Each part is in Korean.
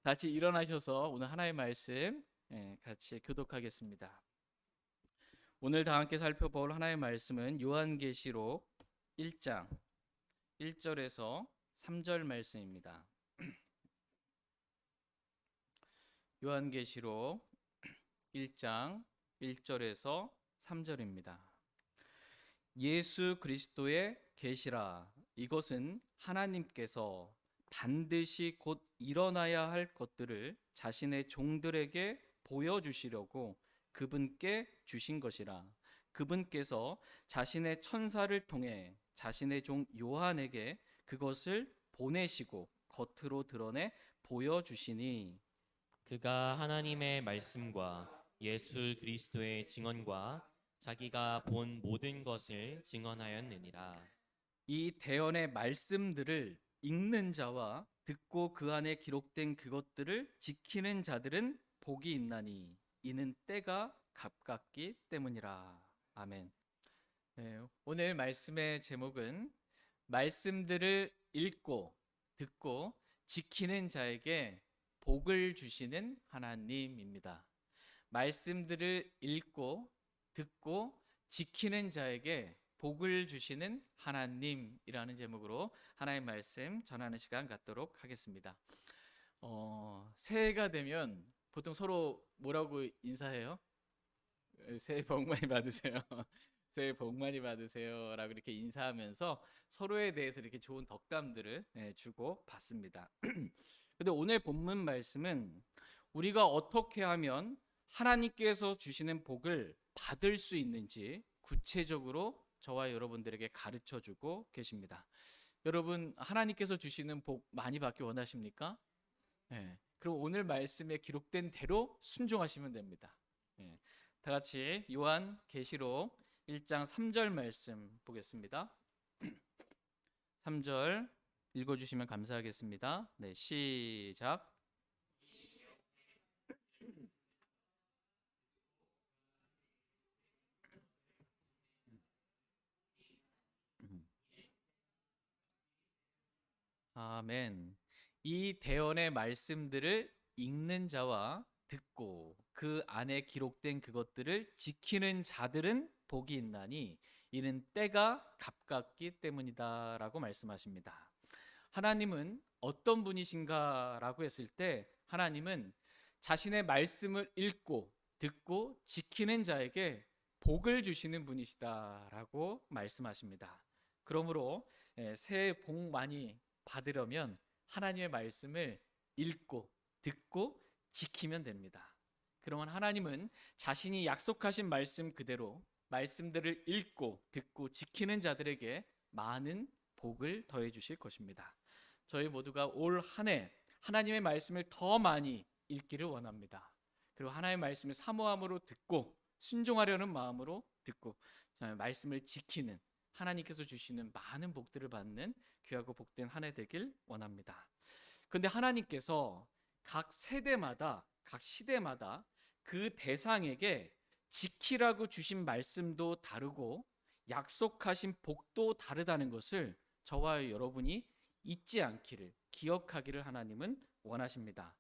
같이 일어나셔서 오늘 하나의 말씀 같이 교독하겠습니다. 오늘 다 함께 살펴볼 하나의 말씀은 요한계시록 1장 1절에서 3절 말씀입니다. 요한계시록 1장 1절에서 3절입니다. 예수 그리스도의 계시라. 이것은 하나님께서 반드시 곧 일어나야 할 것들을 자신의 종들에게 보여주시려고 그분께 주신 것이라. 그분께서 자신의 천사를 통해 자신의 종 요한에게 그것을 보내시고 겉으로 드러내 보여주시니 그가 하나님의 말씀과 예수 그리스도의 증언과 자기가 본 모든 것을 증언하였느니라. 이 대언의 말씀들을 읽는 자와 듣고 그 안에 기록된 그것들을 지키는 자들은 복이 있나니 이는 때가 가깝기 때문이라. 아멘. 네, 오늘 말씀의 제목은 말씀들을 읽고 듣고 지키는 자에게 복을 주시는 하나님입니다. 말씀들을 읽고 듣고 지키는 자에게 복을 주시는 하나님이라는 제목으로 하나님의 말씀 전하는 시간 갖도록 하겠습니다. 새해가 되면 보통 서로 뭐라고 인사해요? 새해 복 많이 받으세요. 새해 복 많이 받으세요 라고 이렇게 인사하면서 서로에 대해서 이렇게 좋은 덕담들을 주고 받습니다. 근데 오늘 본문 말씀은 우리가 어떻게 하면 하나님께서 주시는 복을 받을 수 있는지 구체적으로 저와 여러분들에게 가르쳐 주고 계십니다. 여러분, 하나님께서 주시는 복 많이 받기 원하십니까? 네. 그럼 오늘 말씀에 기록된 대로 순종하시면 됩니다. 네. 다 같이 요한 계시록 1장 3절 말씀 보겠습니다. 3절 읽어주시면 감사하겠습니다. 네, 시작. 아멘. 이 대언의 말씀들을 읽는 자와 듣고 그 안에 기록된 그것들을 지키는 자들은 복이 있나니 이는 때가 가깝기 때문이다라고 말씀하십니다. 하나님은 어떤 분이신가라고 했을 때 하나님은 자신의 말씀을 읽고 듣고 지키는 자에게 복을 주시는 분이시다라고 말씀하십니다. 그러므로 새해 복 많이 받으려면 하나님의 말씀을 읽고 듣고 지키면 됩니다. 그러면 하나님은 자신이 약속하신 말씀 그대로 말씀들을 읽고 듣고 지키는 자들에게 많은 복을 더해 주실 것입니다. 저희 모두가 올 한 해 하나님의 말씀을 더 많이 읽기를 원합니다. 그리고 하나님의 말씀을 사모함으로 듣고 순종하려는 마음으로 듣고 말씀을 지키는 하나님께서 주시는 많은 복들을 받는 귀하고 복된 한 해 되길 원합니다. 그런데 하나님께서 각 세대마다 각 시대마다 그 대상에게 지키라고 주신 말씀도 다르고 약속하신 복도 다르다는 것을 저와 여러분이 잊지 않기를 기억하기를 하나님은 원하십니다.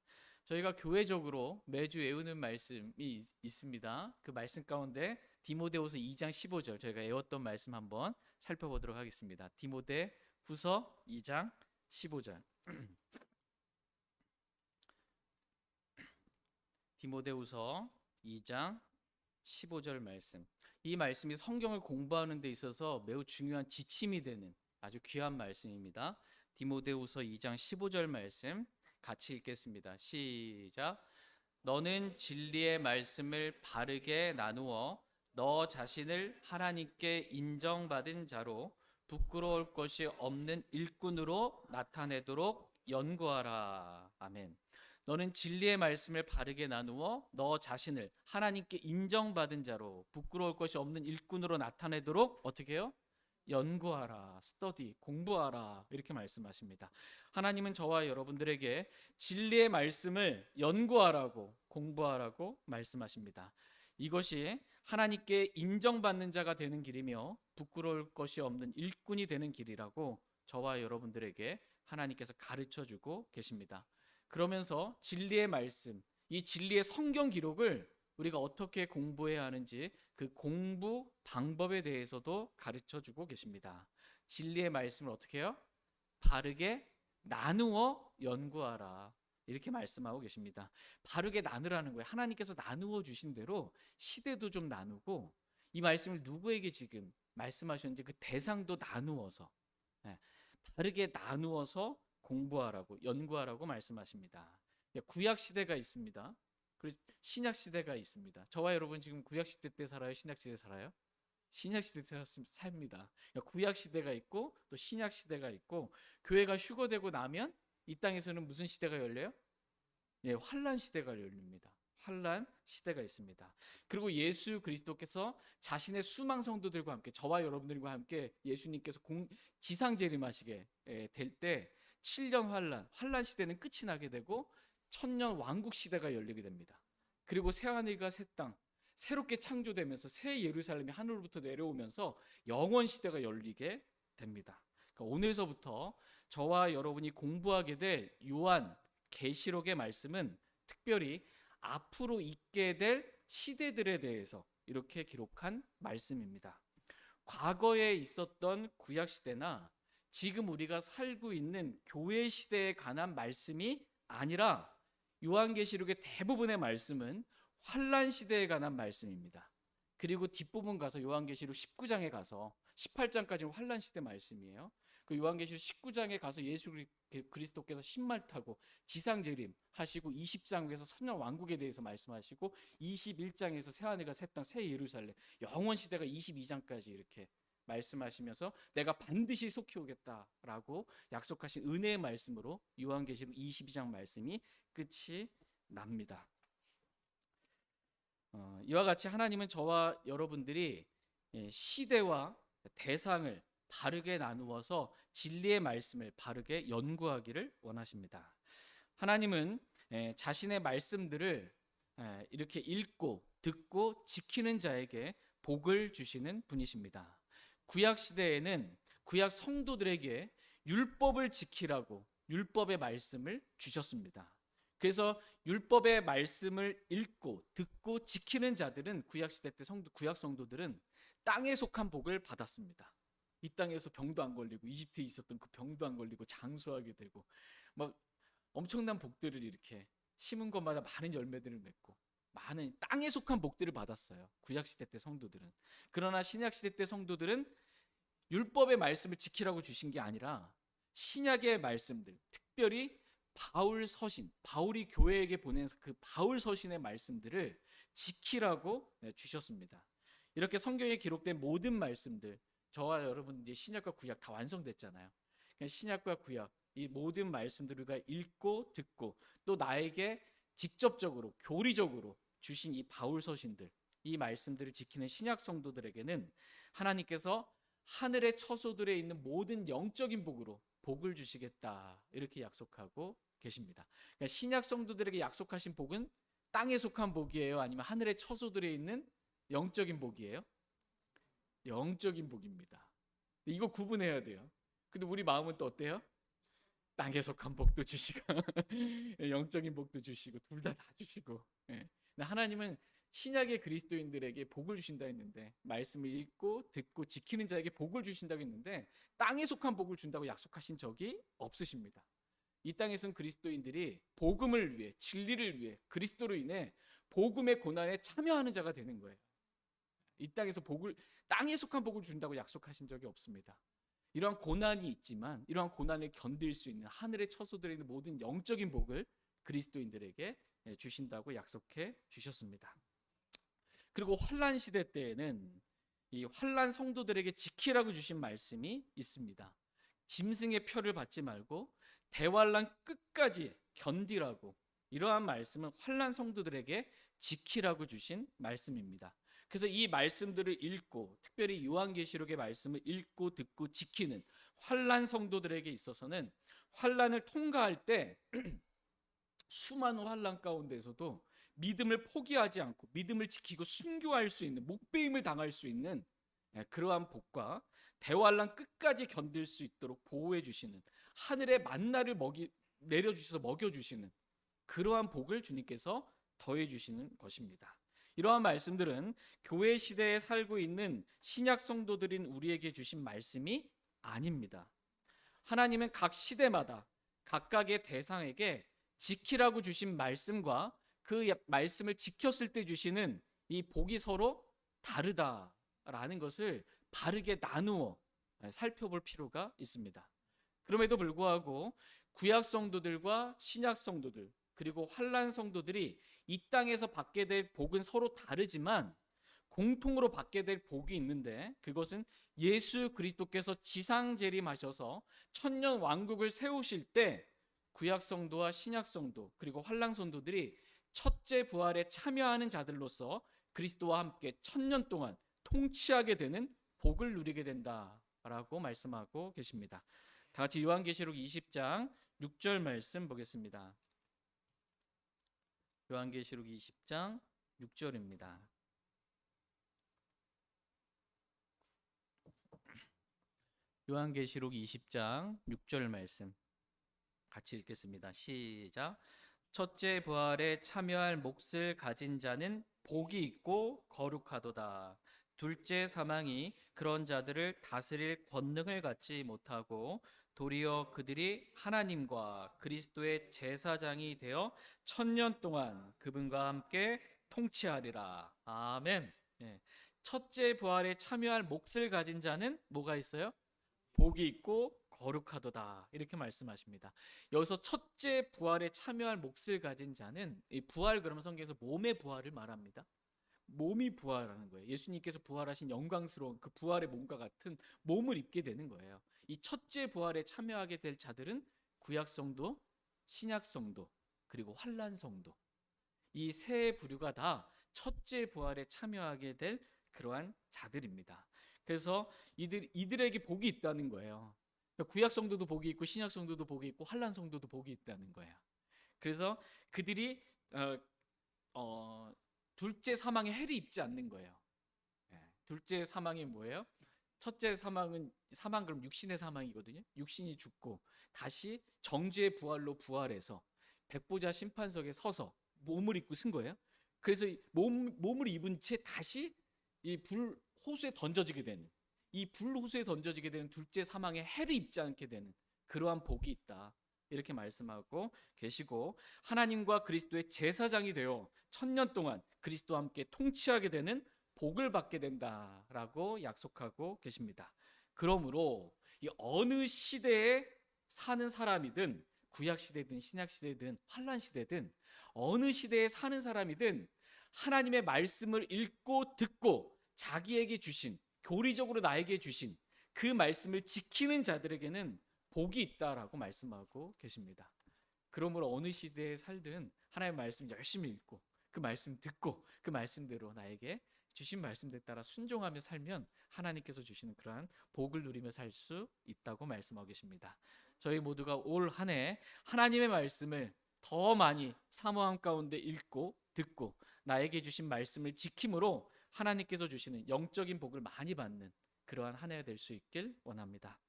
저희가 교회적으로 매주 외우는 말씀이 있습니다. 그 말씀 가운데 디모데후서 2장 15절 저희가 외웠던 말씀 한번 살펴보도록 하겠습니다. 디모데후서 2장 15절. 디모데후서 2장 15절 말씀. 이 말씀이 성경을 공부하는 데 있어서 매우 중요한 지침이 되는 아주 귀한 말씀입니다. 디모데후서 2장 15절 말씀 같이 읽겠습니다. 시작. 너는 진리의 말씀을 바르게 나누어 너 자신을 하나님께 인정받은 자로 부끄러울 것이 없는 일꾼으로 나타내도록 연구하라. 아멘. 너는 진리의 말씀을 바르게 나누어 너 자신을 하나님께 인정받은 자로 부끄러울 것이 없는 일꾼으로 나타내도록 어떻게 해요? 연구하라, 스터디, 공부하라 이렇게 말씀하십니다. 하나님은 저와 여러분들에게 진리의 말씀을 연구하라고 공부하라고 말씀하십니다. 이것이 하나님께 인정받는 자가 되는 길이며 부끄러울 것이 없는 일꾼이 되는 길이라고 저와 여러분들에게 하나님께서 가르쳐 주고 계십니다. 그러면서 진리의 말씀, 이 진리의 성경 기록을 우리가 어떻게 공부해야 하는지 그 공부 방법에 대해서도 가르쳐 주고 계십니다. 진리의 말씀을 어떻게 해요? 바르게 나누어 연구하라. 이렇게 말씀하고 계십니다. 바르게 나누라는 거예요. 하나님께서 나누어 주신 대로 시대도 좀 나누고, 이 말씀을 누구에게 지금 말씀하셨는지 그 대상도 나누어서, 예, 바르게 나누어서 공부하라고, 연구하라고 말씀하십니다. 구약 시대가 있습니다. 그리고 신약 시대가 있습니다. 저와 여러분 지금 구약 시대 때 살아요? 신약 시대 살아요? 신약 시대 때 삽니다. 구약 시대가 있고 또 신약 시대가 있고, 교회가 휴거되고 나면 이 땅에서는 무슨 시대가 열려요? 예, 환란 시대가 열립니다. 환란 시대가 있습니다. 그리고 예수 그리스도께서 자신의 수망 성도들과 함께, 저와 여러분들과 함께 예수님께서 지상 재림하시게 될 때 7년 환란 시대는 끝이 나게 되고 천년 왕국 시대가 열리게 됩니다. 그리고 새 하늘과 새 땅, 새롭게 창조되면서 새 예루살렘이 하늘로부터 내려오면서 영원 시대가 열리게 됩니다. 그러니까 오늘서부터 저와 여러분이 공부하게 될 요한 계시록의 말씀은 특별히 앞으로 있게 될 시대들에 대해서 이렇게 기록한 말씀입니다. 과거에 있었던 구약 시대나 지금 우리가 살고 있는 교회 시대에 관한 말씀이 아니라, 요한계시록의 대부분의 말씀은 환란 시대에 관한 말씀입니다. 그리고 뒷부분 가서 요한계시록 19장에 가서 18장까지는 환란 시대 말씀이에요. 그 요한계시록 19장에 가서 예수 그리스도께서 신말 타고 지상 재림 하시고, 20장에서 천년 왕국에 대해서 말씀하시고, 21장에서 새 하늘과 새 땅, 새 예루살렘, 영원 시대가 22장까지 이렇게 말씀하시면서 내가 반드시 속히 오겠다라고 약속하신 은혜의 말씀으로 요한계시록 22장 말씀이 끝이 납니다. 이와 같이 하나님은 저와 여러분들이 시대와 대상을 바르게 나누어서 진리의 말씀을 바르게 연구하기를 원하십니다. 하나님은 자신의 말씀들을 이렇게 읽고 듣고 지키는 자에게 복을 주시는 분이십니다. 구약 시대에는 구약 성도들에게 율법을 지키라고 율법의 말씀을 주셨습니다. 그래서 율법의 말씀을 읽고 듣고 지키는 자들은 구약 시대 때 구약 성도들은 땅에 속한 복을 받았습니다. 이 땅에서 병도 안 걸리고, 이집트에 있었던 그 병도 안 걸리고, 장수하게 되고, 막 엄청난 복들을 이렇게 심은 것마다 많은 열매들을 맺고, 많은 땅에 속한 복들을 받았어요. 구약 시대 때 성도들은. 그러나 신약 시대 때 성도들은 율법의 말씀을 지키라고 주신 게 아니라 신약의 말씀들, 특별히 바울 서신, 바울이 교회에게 보낸 그 바울 서신의 말씀들을 지키라고 주셨습니다. 이렇게 성경에 기록된 모든 말씀들, 저와 여러분 이제 신약과 구약 다 완성됐잖아요. 신약과 구약 이 모든 말씀들을 우리가 읽고 듣고, 또 나에게 직접적으로 교리적으로 주신 이 바울 서신들, 이 말씀들을 지키는 신약 성도들에게는 하나님께서 하늘의 처소들에 있는 모든 영적인 복으로 복을 주시겠다, 이렇게 약속하고 계십니다. 그러니까 신약 성도들에게 약속하신 복은 땅에 속한 복이에요? 아니면 하늘의 처소들에 있는 영적인 복이에요? 영적인 복입니다. 이거 구분해야 돼요. 근데 우리 마음은 또 어때요? 땅에 속한 복도 주시고 영적인 복도 주시고, 둘 다 주시고. 하나님은 신약의 그리스도인들에게 복을 주신다 했는데, 말씀을 읽고 듣고 지키는 자에게 복을 주신다고 했는데, 땅에 속한 복을 준다고 약속하신 적이 없으십니다. 이 땅에서는 그리스도인들이 복음을 위해, 진리를 위해, 그리스도로 인해 복음의 고난에 참여하는 자가 되는 거예요. 이 땅에서 땅에 속한 복을 준다고 약속하신 적이 없습니다. 이러한 고난이 있지만 이러한 고난을 견딜 수 있는 하늘의 처소들에 있는 모든 영적인 복을 그리스도인들에게 주신다고 약속해 주셨습니다. 그리고 환란 시대 때에는 이 환란 성도들에게 지키라고 주신 말씀이 있습니다. 짐승의 표를 받지 말고 대환란 끝까지 견디라고, 이러한 말씀은 환란 성도들에게 지키라고 주신 말씀입니다. 그래서 이 말씀들을 읽고, 특별히 요한계시록의 말씀을 읽고 듣고 지키는 환란 성도들에게 있어서는 환란을 통과할 때 수많은 환란 가운데서도 믿음을 포기하지 않고 믿음을 지키고 순교할 수 있는, 목배임을 당할 수 있는 그러한 복과 대환란 끝까지 견딜 수 있도록 보호해 주시는, 하늘의 만나를 내려주셔서 먹여주시는 그러한 복을 주님께서 더해주시는 것입니다. 이러한 말씀들은 교회 시대에 살고 있는 신약 성도들인 우리에게 주신 말씀이 아닙니다. 하나님은 각 시대마다 각각의 대상에게 지키라고 주신 말씀과 그 말씀을 지켰을 때 주시는 이 복이 서로 다르다라는 것을 바르게 나누어 살펴볼 필요가 있습니다. 그럼에도 불구하고 구약 성도들과 신약 성도들 그리고 환난 성도들이 이 땅에서 받게 될 복은 서로 다르지만 공통으로 받게 될 복이 있는데, 그것은 예수 그리스도께서 지상 재림하셔서 천년 왕국을 세우실 때 구약 성도와 신약 성도 그리고 환난 성도들이 첫째 부활에 참여하는 자들로서 그리스도와 함께 천년 동안 통치하게 되는 복을 누리게 된다라고 말씀하고 계십니다. 다 같이 요한계시록 20장 6절 말씀 보겠습니다. 요한계시록 20장 6절입니다. 요한계시록 20장 6절 말씀 같이 읽겠습니다. 시작. 첫째 부활에 참여할 몫을 가진 자는 복이 있고 거룩하도다. 둘째 사망이 그런 자들을 다스릴 권능을 갖지 못하고 도리어 그들이 하나님과 그리스도의 제사장이 되어 천년 동안 그분과 함께 통치하리라. 아멘. 예. 첫째 부활에 참여할 몫을 가진 자는 뭐가 있어요? 복이 있고 거룩하도다, 이렇게 말씀하십니다. 여기서 첫째 부활에 참여할 몫을 가진 자는, 이 부활 그러면 성경에서 몸의 부활을 말합니다. 몸이 부활하는 거예요. 예수님께서 부활하신 영광스러운 그 부활의 몸과 같은 몸을 입게 되는 거예요. 이 첫째 부활에 참여하게 될 자들은 구약 성도, 신약 성도, 그리고 환난 성도, 이 세 부류가 다 첫째 부활에 참여하게 될 그러한 자들입니다. 그래서 이들에게 복이 있다는 거예요. 구약 성도도 복이 있고 신약 성도도 복이 있고 환난 성도도 복이 있다는 거예요. 그래서 그들이 둘째 사망의 해를 입지 않는 거예요. 둘째 사망이 뭐예요? 첫째 사망은 그럼 육신의 사망이거든요. 육신이 죽고 다시 정죄의 부활로 부활해서 백보자 심판석에 서서 몸을 입고 쓴 거예요. 그래서 몸을 입은 채 다시 이 불 호수에 던져지게 되는, 이 불 호수에 던져지게 되는 둘째 사망의 해를 입지 않게 되는 그러한 복이 있다, 이렇게 말씀하고 계시고, 하나님과 그리스도의 제사장이 되어 천년 동안 그리스도와 함께 통치하게 되는 복을 받게 된다라고 약속하고 계십니다. 그러므로 이 어느 시대에 사는 사람이든, 구약 시대든 신약 시대든 환난 시대든 어느 시대에 사는 사람이든 하나님의 말씀을 읽고 듣고 자기에게 주신, 교리적으로 나에게 주신 그 말씀을 지키는 자들에게는 복이 있다라고 말씀하고 계십니다. 그러므로 어느 시대에 살든 하나님의 말씀 열심히 읽고 그 말씀 듣고 그 말씀대로 나에게 주신 말씀에 따라 순종하며 살면 하나님께서 주시는 그러한 복을 누리며 살 수 있다고 말씀하고 계십니다. 저희 모두가 올 한 해 하나님의 말씀을 더 많이 사모함 가운데 읽고 듣고 나에게 주신 말씀을 지킴으로 하나님께서 주시는 영적인 복을 많이 받는 그러한 한 해가 될 수 있길 원합니다.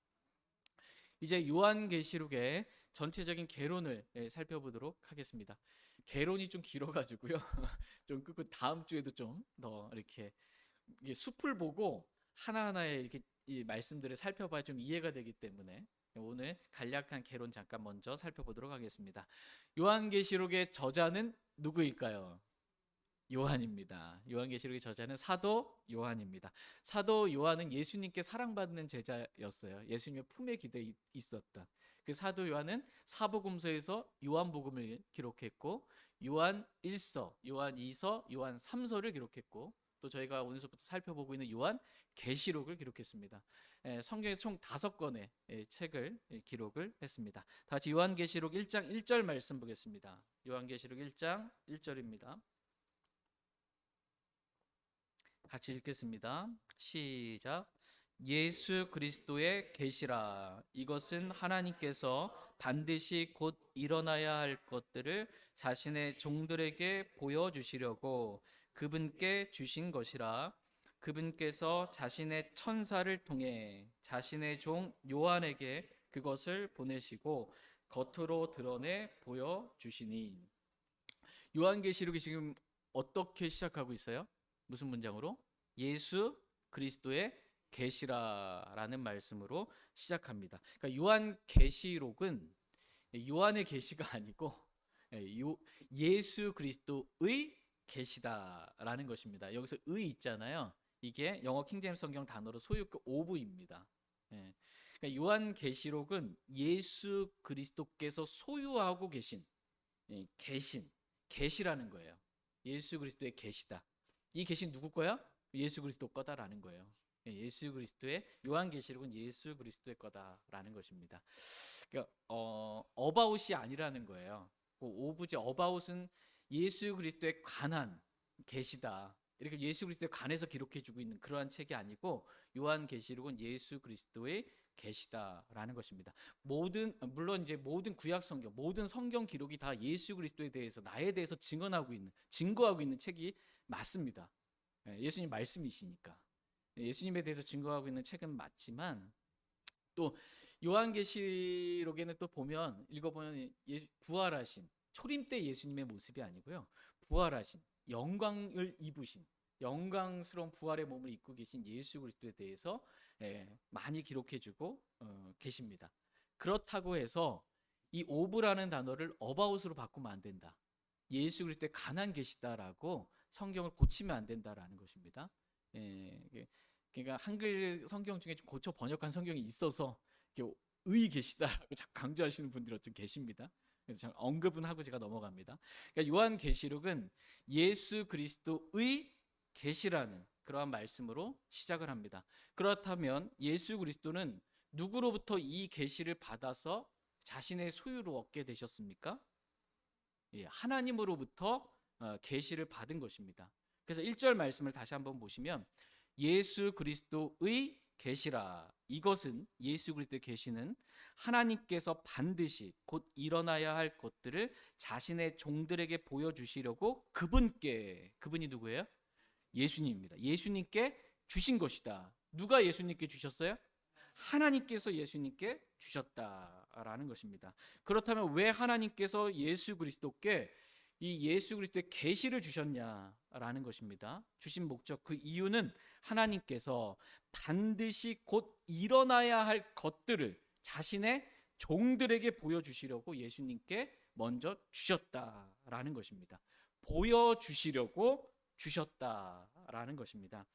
이제 요한계시록의 전체적인 개론을 살펴보도록 하겠습니다. 개론이 좀 길어가지고요. 좀 끄고 다음 주에도 좀 더 이렇게 숲을 보고 하나하나의 이렇게 이 말씀들을 살펴봐야 좀 이해가 되기 때문에 오늘 간략한 개론 잠깐 먼저 살펴보도록 하겠습니다. 요한계시록의 저자는 누구일까요? 요한입니다. 요한계시록의 저자는 사도 요한입니다. 사도 요한은 예수님께 사랑받는 제자였어요. 예수님의 품에 기대 있었던 그 사도 요한은 사복음서에서 요한복음을 기록했고, 요한 1서, 요한 2서, 요한 3서를 기록했고, 또 저희가 오늘부터 살펴보고 있는 요한 계시록을 기록했습니다. 성경에서 총 5권의 책을 기록을 했습니다. 다 같이 요한계시록 1장 1절 말씀 보겠습니다. 요한계시록 1장 1절입니다. 같이 읽겠습니다. 시작. 예수 그리스도의 계시라. 이것은 하나님께서 반드시 곧 일어나야 할 것들을 자신의 종들에게 보여주시려고 그분께 주신 것이라. 그분께서 자신의 천사를 통해 자신의 종 요한에게 그것을 보내시고 겉으로 드러내 보여주시니. 요한계시록이 지금 어떻게 시작하고 있어요? 무슨 문장으로? 예수 그리스도의 계시라라는 말씀으로 시작합니다. 그러니까 요한계시록은 요한의 계시가 아니고 예수 그리스도의 계시다라는 것입니다. 여기서 의 있잖아요. 이게 영어 킹제임스 성경 단어로 소유격 오브입니다. 그러니까 요한계시록은 예수 그리스도께서 소유하고 계신 계시라는 거예요. 예수 그리스도의 계시다. 이 계시 누구 거야? 예수 그리스도 거다라는 거예요. 예수 그리스도의 요한계시록은 예수 그리스도의 거다라는 것입니다. 그러니까 어바웃이 아니라는 거예요. 오브제 어바웃은 예수 그리스도에 관한 계시다. 이렇게 예수 그리스도에 관해서 기록해주고 있는 그러한 책이 아니고 요한계시록은 예수 그리스도의 계시다라는 것입니다. 물론 이제 모든 구약 성경, 모든 성경 기록이 다 예수 그리스도에 대해서 나에 대해서 증거하고 있는 책이 맞습니다. 예수님 말씀이시니까 예수님에 대해서 증거하고 있는 책은 맞지만 또 요한계시록에는 또 보면 읽어보면 부활하신 초림 때 예수님의 모습이 아니고요, 부활하신 영광을 입으신 영광스러운 부활의 몸을 입고 계신 예수 그리스도에 대해서 많이 기록해주고 계십니다. 그렇다고 해서 이 오브라는 단어를 어바웃으로 바꾸면 안 된다. 예수 그리스도에 관한 계시다라고 성경을 고치면 안 된다라는 것입니다. 그러니까 한글 성경 중에 좀 고쳐 번역한 성경이 있어서 의 계시다라고 자꾸 강조하시는 분들이 어떤 계십니다. 그래서 언급은 하고 제가 넘어갑니다. 그러니까 요한계시록은 예수 그리스도의 계시라는 그러한 말씀으로 시작을 합니다. 그렇다면 예수 그리스도는 누구로부터 이 계시를 받아서 자신의 소유로 얻게 되셨습니까? 하나님으로부터 계시를 받은 것입니다. 그래서 1절 말씀을 다시 한번 보시면 예수 그리스도의 계시라. 이것은 예수 그리스도의 계시는 하나님께서 반드시 곧 일어나야 할 것들을 자신의 종들에게 보여주시려고 그분이 누구예요? 예수님입니다. 예수님께 주신 것이다. 누가 예수님께 주셨어요? 하나님께서 예수님께 주셨다라는 것입니다. 그렇다면 왜 하나님께서 예수 그리스도께 이 예수 그리스도의 계시를 주셨냐라는 것입니다. 주신 목적, 그 이유는 하나님께서 반드시 곧 일어나야 할 것들을 자신의 종들에게 보여주시려고 예수님께 먼저 주셨다라는 것입니다. 보여주시려고 주셨다라는 것입니다.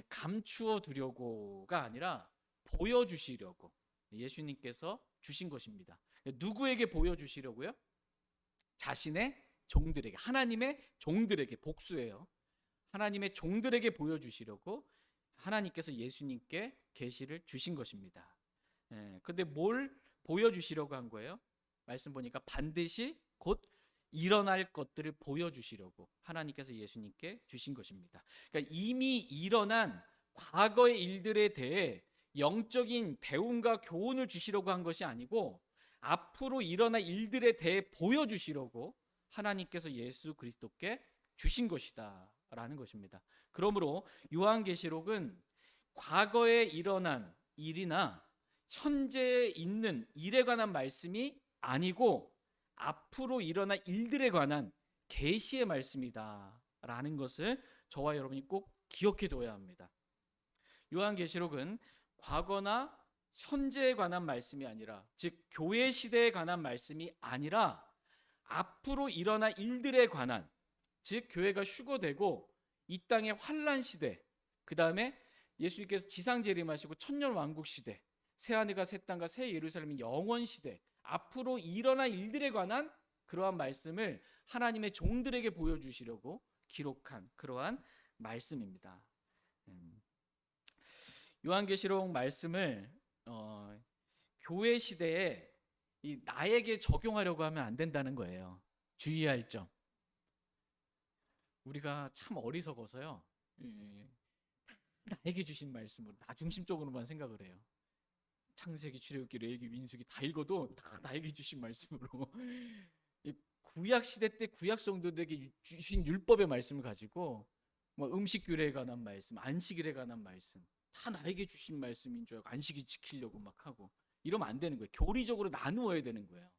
감추어 두려고가 아니라 보여주시려고 예수님께서 주신 것입니다. 누구에게 보여주시려고요? 자신의 종들에게, 하나님의 종들에게, 복수예요. 하나님의 종들에게 보여주시려고 하나님께서 예수님께 계시를 주신 것입니다. 근데 뭘 보여주시려고 한 거예요? 말씀 보니까 반드시 곧 일어날 것들을 보여주시려고 하나님께서 예수님께 주신 것입니다. 그러니까 이미 일어난 과거의 일들에 대해 영적인 배움과 교훈을 주시려고 한 것이 아니고 앞으로 일어날 일들에 대해 보여주시려고 하나님께서 예수 그리스도께 주신 것이다 라는 것입니다. 그러므로 요한계시록은 과거에 일어난 일이나 현재에 있는 일에 관한 말씀이 아니고 앞으로 일어날 일들에 관한 계시의 말씀이다 라는 것을 저와 여러분이 꼭 기억해 둬야 합니다. 요한계시록은 과거나 현재에 관한 말씀이 아니라, 즉 교회 시대에 관한 말씀이 아니라 앞으로 일어날 일들에 관한, 즉 교회가 휴거되고 이 땅의 환란 시대, 그 다음에 예수님께서 지상 재림하시고 천년 왕국 시대, 새 하늘과 새 땅과 새 예루살렘의 영원 시대, 앞으로 일어날 일들에 관한 그러한 말씀을 하나님의 종들에게 보여주시려고 기록한 그러한 말씀입니다. 요한계시록 말씀을 교회 시대에 나에게 적용하려고 하면 안 된다는 거예요. 주의할 점. 우리가 참 어리석어서요, 나에게 주신 말씀으로 나 중심적으로만 생각을 해요. 창세기, 출애굽기, 레위기, 민수기 다 읽어도 다 나에게 주신 말씀으로 구약 시대 때 구약 성도들에게 주신 율법의 말씀을 가지고 음식 규례에 관한 말씀, 안식일에 관한 말씀 다 나에게 주신 말씀인 줄 알고 안식일 지키려고 막 하고, 이러면 안 되는 거예요. 교리적으로 나누어야 되는 거예요.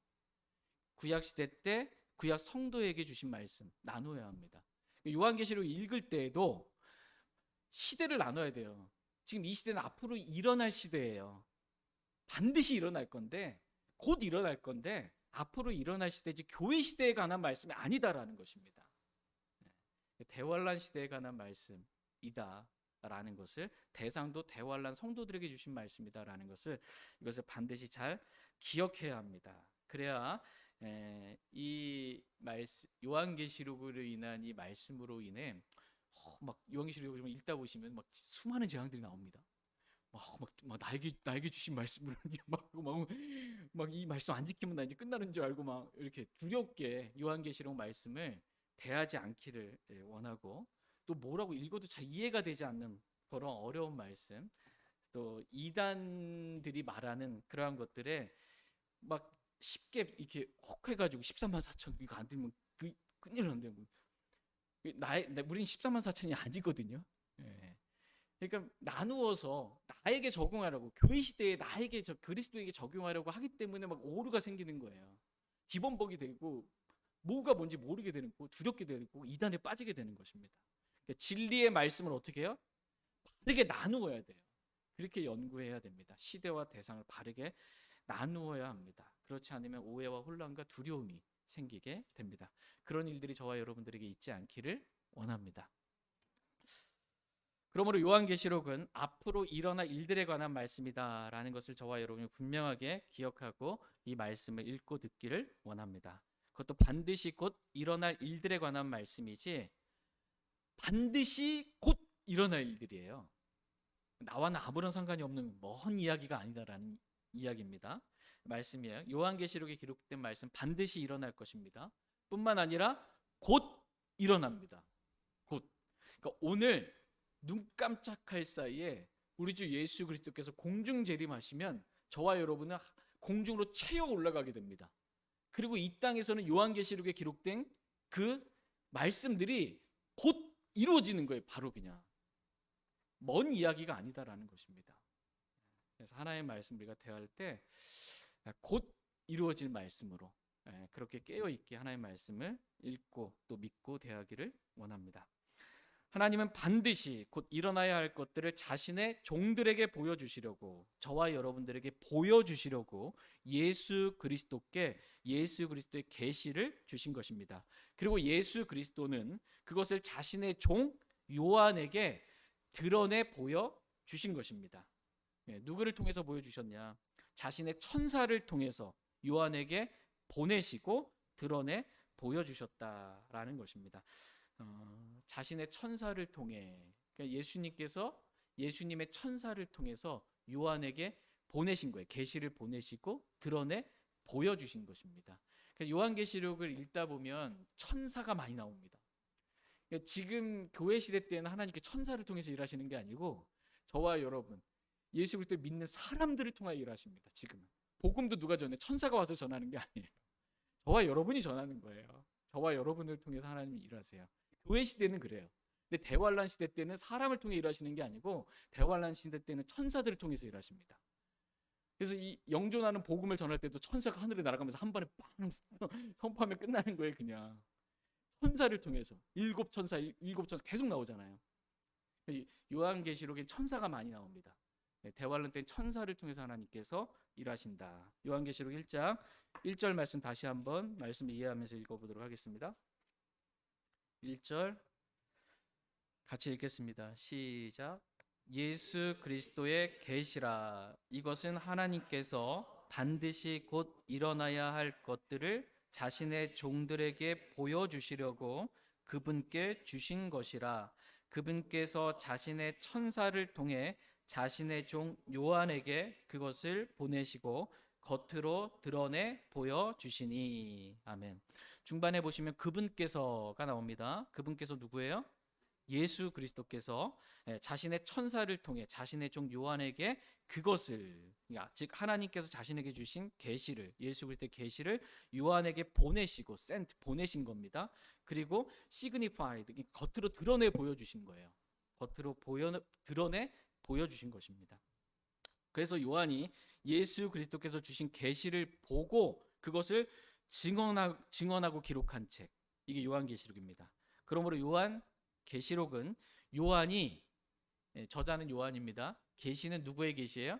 구약 시대 때 구약 성도에게 주신 말씀 나누어야 합니다. 요한계시록 읽을 때에도 시대를 나눠야 돼요. 지금 이 시대는 앞으로 일어날 시대예요. 반드시 일어날 건데, 곧 일어날 건데 앞으로 일어날 시대지 교회 시대에 관한 말씀이 아니다라는 것입니다. 대환란 시대에 관한 말씀이다라는 것을, 대상도 대환란 성도들에게 주신 말씀이다라는 것을, 이것을 반드시 잘 기억해야 합니다. 그래야 이 말씀, 요한계시록으로 인한 이 말씀으로 인해 막 요한계시록을 좀 읽다 보시면 막 수많은 재앙들이 나옵니다. 막 나에게 주신 말씀을 막 이 말씀 안 지키면 나 이제 끝나는 줄 알고 막 이렇게 두렵게 요한계시록 말씀을 대하지 않기를 원하고, 또 뭐라고 읽어도 잘 이해가 되지 않는 그런 어려운 말씀, 또 이단들이 말하는 그러한 것들에 막 쉽게 이렇게 혹해가지고 13만 4천 이거 안 들면 큰일 난다고. 우리는 13만 4천이 아니거든요. 예. 그러니까 나누어서 나에게 적용하라고, 교회 시대에 나에게 그리스도에게 적용하려고 하기 때문에 막 오류가 생기는 거예요. 기본복이 되고 뭐가 뭔지 모르게 되는 거, 두렵게 되고 이단에 빠지게 되는 것입니다. 그러니까 진리의 말씀을 어떻게 해요? 바르게 나누어야 돼요. 그렇게 연구해야 됩니다. 시대와 대상을 바르게 나누어야 합니다. 그렇지 않으면 오해와 혼란과 두려움이 생기게 됩니다. 그런 일들이 저와 여러분들에게 있지 않기를 원합니다. 그러므로 요한계시록은 앞으로 일어날 일들에 관한 말씀이다라는 것을 저와 여러분이 분명하게 기억하고 이 말씀을 읽고 듣기를 원합니다. 그것도 반드시 곧 일어날 일들에 관한 말씀이지 반드시 곧 일어날 일들이에요. 나와는 아무런 상관이 없는 먼 이야기가 아니다라는 이야기입니다. 말씀이에요. 요한계시록에 기록된 말씀 반드시 일어날 것입니다. 뿐만 아니라 곧 일어납니다. 곧. 그러니까 오늘 눈 깜짝할 사이에 우리 주 예수 그리스도께서 공중 재림하시면 저와 여러분은 공중으로 채어 올라가게 됩니다. 그리고 이 땅에서는 요한계시록에 기록된 그 말씀들이 곧 이루어지는 거예요. 바로 그냥 먼 이야기가 아니다라는 것입니다. 그래서 하나의 말씀 우리가 대할 때 곧 이루어질 말씀으로 그렇게 깨어있게 하나의 말씀을 읽고 또 믿고 대하기를 원합니다. 하나님은 반드시 곧 일어나야 할 것들을 자신의 종들에게 보여주시려고, 저와 여러분들에게 보여주시려고 예수 그리스도의 계시를 주신 것입니다. 그리고 예수 그리스도는 그것을 자신의 종 요한에게 드러내 보여주신 것입니다. 누구를 통해서 보여주셨냐? 자신의 천사를 통해서 요한에게 보내시고 드러내 보여주셨다라는 것입니다. 자신의 천사를 통해, 그러니까 예수님의 천사를 통해서 요한에게 보내신 거예요. 계시를 보내시고 드러내 보여주신 것입니다. 그러니까 요한계시록을 읽다 보면 천사가 많이 나옵니다. 그러니까 지금 교회 시대 때는 하나님께 천사를 통해서 일하시는 게 아니고 저와 여러분, 예수 그리스도를 믿는 사람들을 통하여 일하십니다. 지금은 복음도 누가 전해? 천사가 와서 전하는 게 아니에요. 저와 여러분이 전하는 거예요. 저와 여러분을 통해서 하나님이 일하세요. 교회 시대는 그래요. 근데 대환란 시대 때는 사람을 통해 일하시는 게 아니고 대환란 시대 때는 천사들을 통해서 일하십니다. 그래서 이 영존하는 복음을 전할 때도 천사가 하늘에 날아가면서 한 번에 빵 선포하면 끝나는 거예요. 그냥 천사를 통해서 일곱 천사 계속 나오잖아요. 요한계시록엔 천사가 많이 나옵니다. 대환란 때 천사를 통해서 하나님께서 일하신다. 요한계시록 1장 1절 말씀 다시 한번 말씀을 이해하면서 읽어보도록 하겠습니다. 1절 같이 읽겠습니다. 시작. 예수 그리스도의 계시라. 이것은 하나님께서 반드시 곧 일어나야 할 것들을 자신의 종들에게 보여주시려고 그분께 주신 것이라. 그분께서 자신의 천사를 통해 자신의 종 요한에게 그것을 보내시고 겉으로 드러내 보여주시니. 아멘. 중반에 보시면 그분께서가 나옵니다. 그분께서 누구예요? 예수 그리스도께서 자신의 천사를 통해 자신의 종 요한에게 그것을, 즉 하나님께서 자신에게 주신 계시를, 예수 그리스도의 계시를 요한에게 보내시고 보내신 겁니다. 그리고 signified, 겉으로 드러내 보여주신 거예요. 겉으로 드러내 보여주신 것입니다. 그래서 요한이 예수 그리스도께서 주신 계시를 보고 그것을 증언하고 기록한 책, 이게 요한계시록입니다. 그러므로 요한계시록은 요한이, 저자는 요한입니다. 계시는 누구의 계시예요?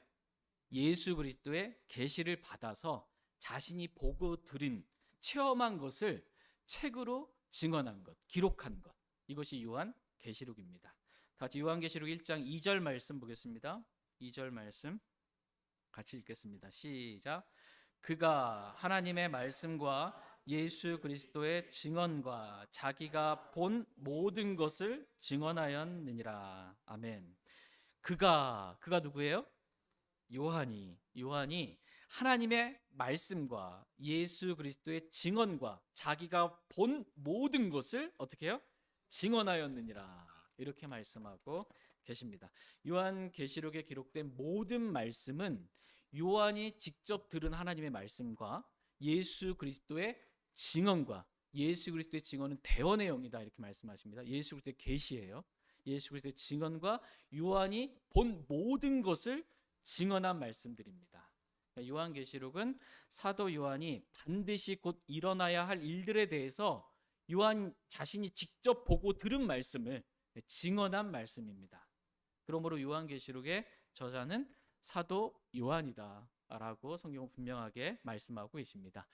예수 그리스도의 계시를 받아서 자신이 보고 들은, 체험한 것을 책으로 증언한 것, 기록한 것, 이것이 요한계시록입니다. 다 같이 요한계시록 1장 2절 말씀 보겠습니다. 2절 말씀 같이 읽겠습니다. 시작. 그가 하나님의 말씀과 예수 그리스도의 증언과 자기가 본 모든 것을 증언하였느니라. 아멘. 그가 누구예요? 요한이 하나님의 말씀과 예수 그리스도의 증언과 자기가 본 모든 것을 어떻게 해요? 증언하였느니라. 이렇게 말씀하고 계십니다. 요한계시록에 기록된 모든 말씀은 요한이 직접 들은 하나님의 말씀과 예수 그리스도의 증언과, 예수 그리스도의 증언은 대언의 영이다 이렇게 말씀하십니다. 예수 그리스도의 계시예요. 예수 그리스도의 증언과 요한이 본 모든 것을 증언한 말씀들입니다. 요한계시록은 사도 요한이 반드시 곧 일어나야 할 일들에 대해서 요한 자신이 직접 보고 들은 말씀을 증언한 말씀입니다. 그러므로 요한계시록의 저자는 사도 요한이다라고 성경은 분명하게 말씀하고 있습니다.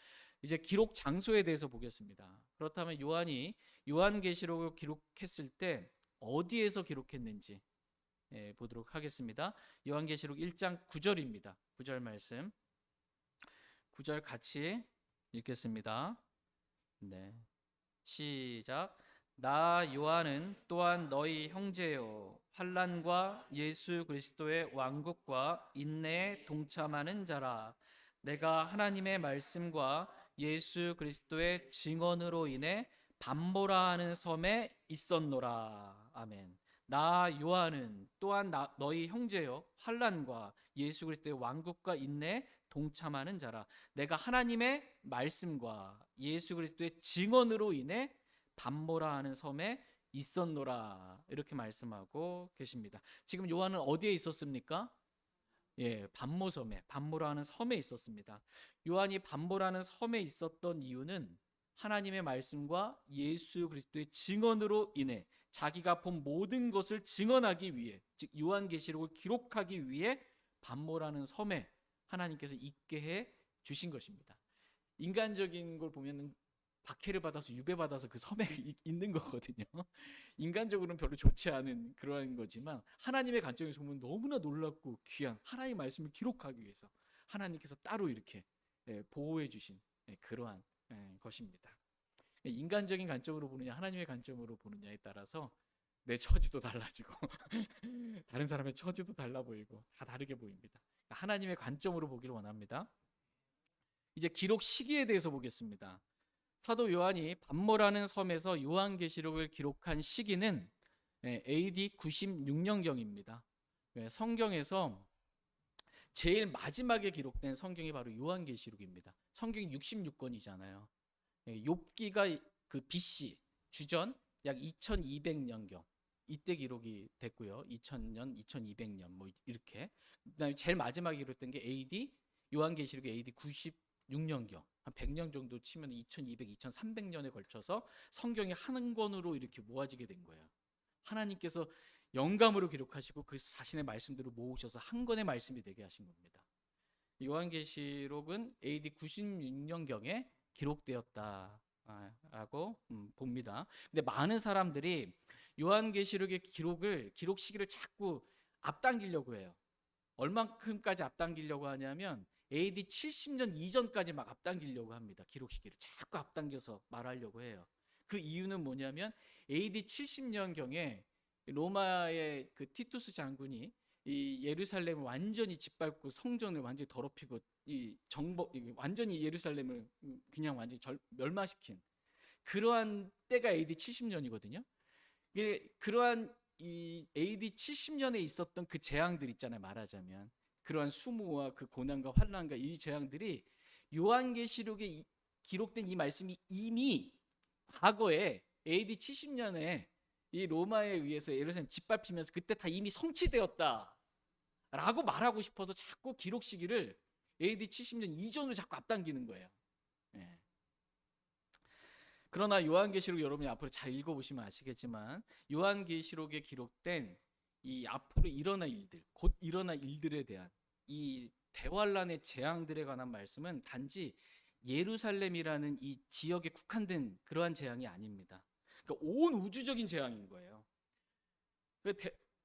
이제 기록 장소에 대해서 보겠습니다. 그렇다면 요한이 요한계시록을 기록했을 때 어디에서 기록했는지 보도록 하겠습니다. 요한계시록 1장 9절입니다. 9절 말씀, 9절 같이 읽겠습니다. 네, 시작. 나 요한은 또한 너희 형제요 환난과 예수 그리스도의 왕국과 인내에 동참하는 자라. 내가 하나님의 말씀과 예수 그리스도의 증언으로 인해 밤보라 하는 섬에 있었노라. 아멘. 나 요한은 또한 너희 형제요 환난과 예수 그리스도의 왕국과 인내에 동참하는 자라. 내가 하나님의 말씀과 예수 그리스도의 증언으로 인해 밤보라 하는 섬에 있었노라. 이렇게 말씀하고 계십니다. 지금 요한은 어디에 있었습니까? 밤모섬에, 밤모라 하는 섬에 있었습니다. 요한이 밤모라는 섬에 있었던 이유는 하나님의 말씀과 예수 그리스도의 증언으로 인해 자기가 본 모든 것을 증언하기 위해, 즉 요한계시록을 기록하기 위해 밤모라는 섬에 하나님께서 있게 해 주신 것입니다. 인간적인 걸 보면 박해를 받아서 유배받아서 그 섬에 있는 거거든요. 인간적으로는 별로 좋지 않은 그러한 거지만 하나님의 관점에서 보면 너무나 놀랍고 귀한 하나님의 말씀을 기록하기 위해서 하나님께서 따로 이렇게 보호해 주신 그러한 것입니다. 인간적인 관점으로 보느냐 하나님의 관점으로 보느냐에 따라서 내 처지도 달라지고 다른 사람의 처지도 달라 보이고 다 다르게 보입니다. 하나님의 관점으로 보기를 원합니다. 이제 기록 시기에 대해서 보겠습니다. 사도 요한이 밤모라는 섬에서 요한계시록을 기록한 시기는 AD 96년경입니다. 성경에서 제일 마지막에 기록된 성경이 바로 요한계시록입니다. 성경이 66권이잖아요. 욥기가 그 BC 주전 약 2200년경 이때 기록이 됐고요. 2000년, 2200년 뭐 이렇게. 그다음에 제일 마지막에 기록된 게 AD 요한계시록이 AD 96년경. 한 100년 정도 치면 2200, 2300년에 걸쳐서 성경이 한 권으로 이렇게 모아지게 된 거예요. 하나님께서 영감으로 기록하시고 그 자신의 말씀들을 모으셔서 한 권의 말씀이 되게 하신 겁니다. 요한계시록은 AD 96년경에 기록되었다라고 봅니다. 근데 많은 사람들이 요한계시록의 기록 시기를 자꾸 앞당기려고 해요. 얼만큼까지 앞당기려고 하냐면 AD 70년 이전까지 막 앞당기려고 합니다. 기록 시기를 자꾸 앞당겨서 말하려고 해요. 그 이유는 뭐냐면 AD 70년경에 로마의 그 티투스 장군이 이 예루살렘을 완전히 짓밟고 성전을 완전히 더럽히고 완전히 예루살렘을 그냥 완전히 멸망시킨 그러한 때가 AD 70년이거든요. 그러한 이 AD 70년에 있었던 그 재앙들 있잖아요. 말하자면 그러한 수모와 그 고난과 환난과 이 재앙들이 요한계시록에 기록된 이 말씀이 이미 과거에 AD 70년에 이 로마에 의해서 예루살렘 짓밟히면서 그때 다 이미 성취되었다 라고 말하고 싶어서 자꾸 기록 시기를 AD 70년 이전으로 자꾸 앞당기는 거예요. 예. 그러나 요한계시록 여러분이 앞으로 잘 읽어보시면 아시겠지만 요한계시록에 기록된 이 앞으로 일어날 일들, 곧 일어날 일들에 대한 이 대환란의 재앙들에 관한 말씀은 단지 예루살렘이라는 이 지역에 국한된 그러한 재앙이 아닙니다. 그러니까 온 우주적인 재앙인 거예요.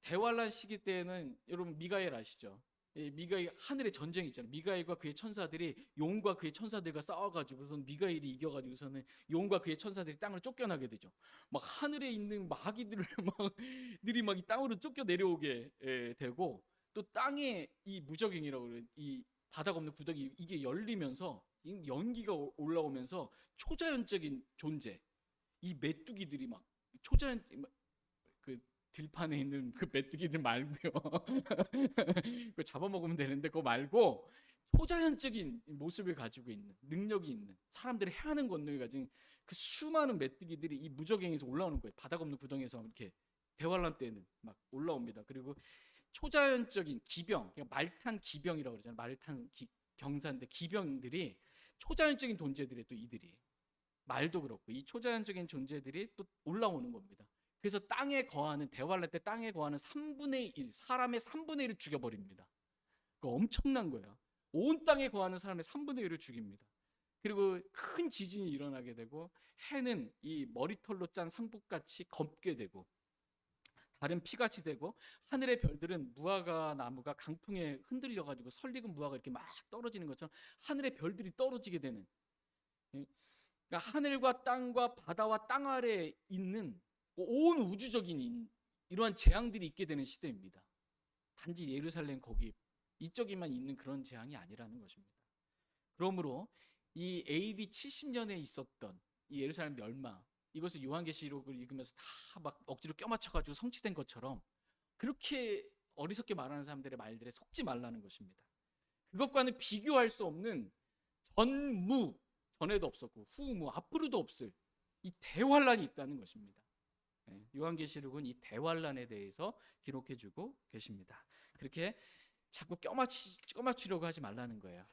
대환란 시기 때에는 여러분 미가엘 아시죠? 미가엘 하늘에 전쟁이 있잖아요. 미가엘과 그의 천사들이 용과 그의 천사들과 싸워가지고선 미가엘이 이겨가지고서는 용과 그의 천사들이 땅으로 쫓겨나게 되죠. 막 하늘에 있는 마귀들을 막들이 막 이 땅으로 쫓겨 내려오게 되고 또 땅에 이 무적행이라고 그래요. 이 바닥 없는 구덩이 이게 열리면서 이 연기가 올라오면서 초자연적인 존재 이 메뚜기들이 막 초자연 그 들판에 있는 그 메뚜기들 말고요. 그거 잡아먹으면 되는데 그거 말고 초자연적인 모습을 가지고 있는 능력이 있는 사람들이 해하는 권능을 가진 그 수많은 메뚜기들이 이 무적행에서 올라오는 거예요. 바닥 없는 구덩이에서 이렇게 대환란 때는 막 올라옵니다. 그리고 초자연적인 기병, 그러니까 말탄 기병이라고 그러잖아요. 말탄 병사인데 기병들이 초자연적인 존재들이 또 이들이 말도 그렇고 이 초자연적인 존재들이 또 올라오는 겁니다. 그래서 땅에 거하는 대환란 때 땅에 거하는 3분의 1 사람의 3분의 1을 죽여버립니다. 그거 엄청난 거예요. 온 땅에 거하는 사람의 3분의 1을 죽입니다. 그리고 큰 지진이 일어나게 되고 해는 이 머리털로 짠 상복같이 검게 되고 달은 피같이 되고 하늘의 별들은 무화과 나무가 강풍에 흔들려가지고 설익은 무화과 이렇게 막 떨어지는 것처럼 하늘의 별들이 떨어지게 되는, 그러니까 하늘과 땅과 바다와 땅 아래에 있는 온 우주적인 이러한 재앙들이 있게 되는 시대입니다. 단지 예루살렘 거기 이쪽에만 있는 그런 재앙이 아니라는 것입니다. 그러므로 이 AD 70년에 있었던 이 예루살렘 멸망, 이것을 요한계시록을 읽으면서 다 막 억지로 껴맞춰가지고 성취된 것처럼 그렇게 어리석게 말하는 사람들의 말들에 속지 말라는 것입니다. 그것과는 비교할 수 없는 전무, 전에도 없었고 후무, 앞으로도 없을 이 대환란이 있다는 것입니다. 요한계시록은 이 대환란에 대해서 기록해주고 계십니다. 그렇게 자꾸 껴맞추려고 하지 말라는 거예요.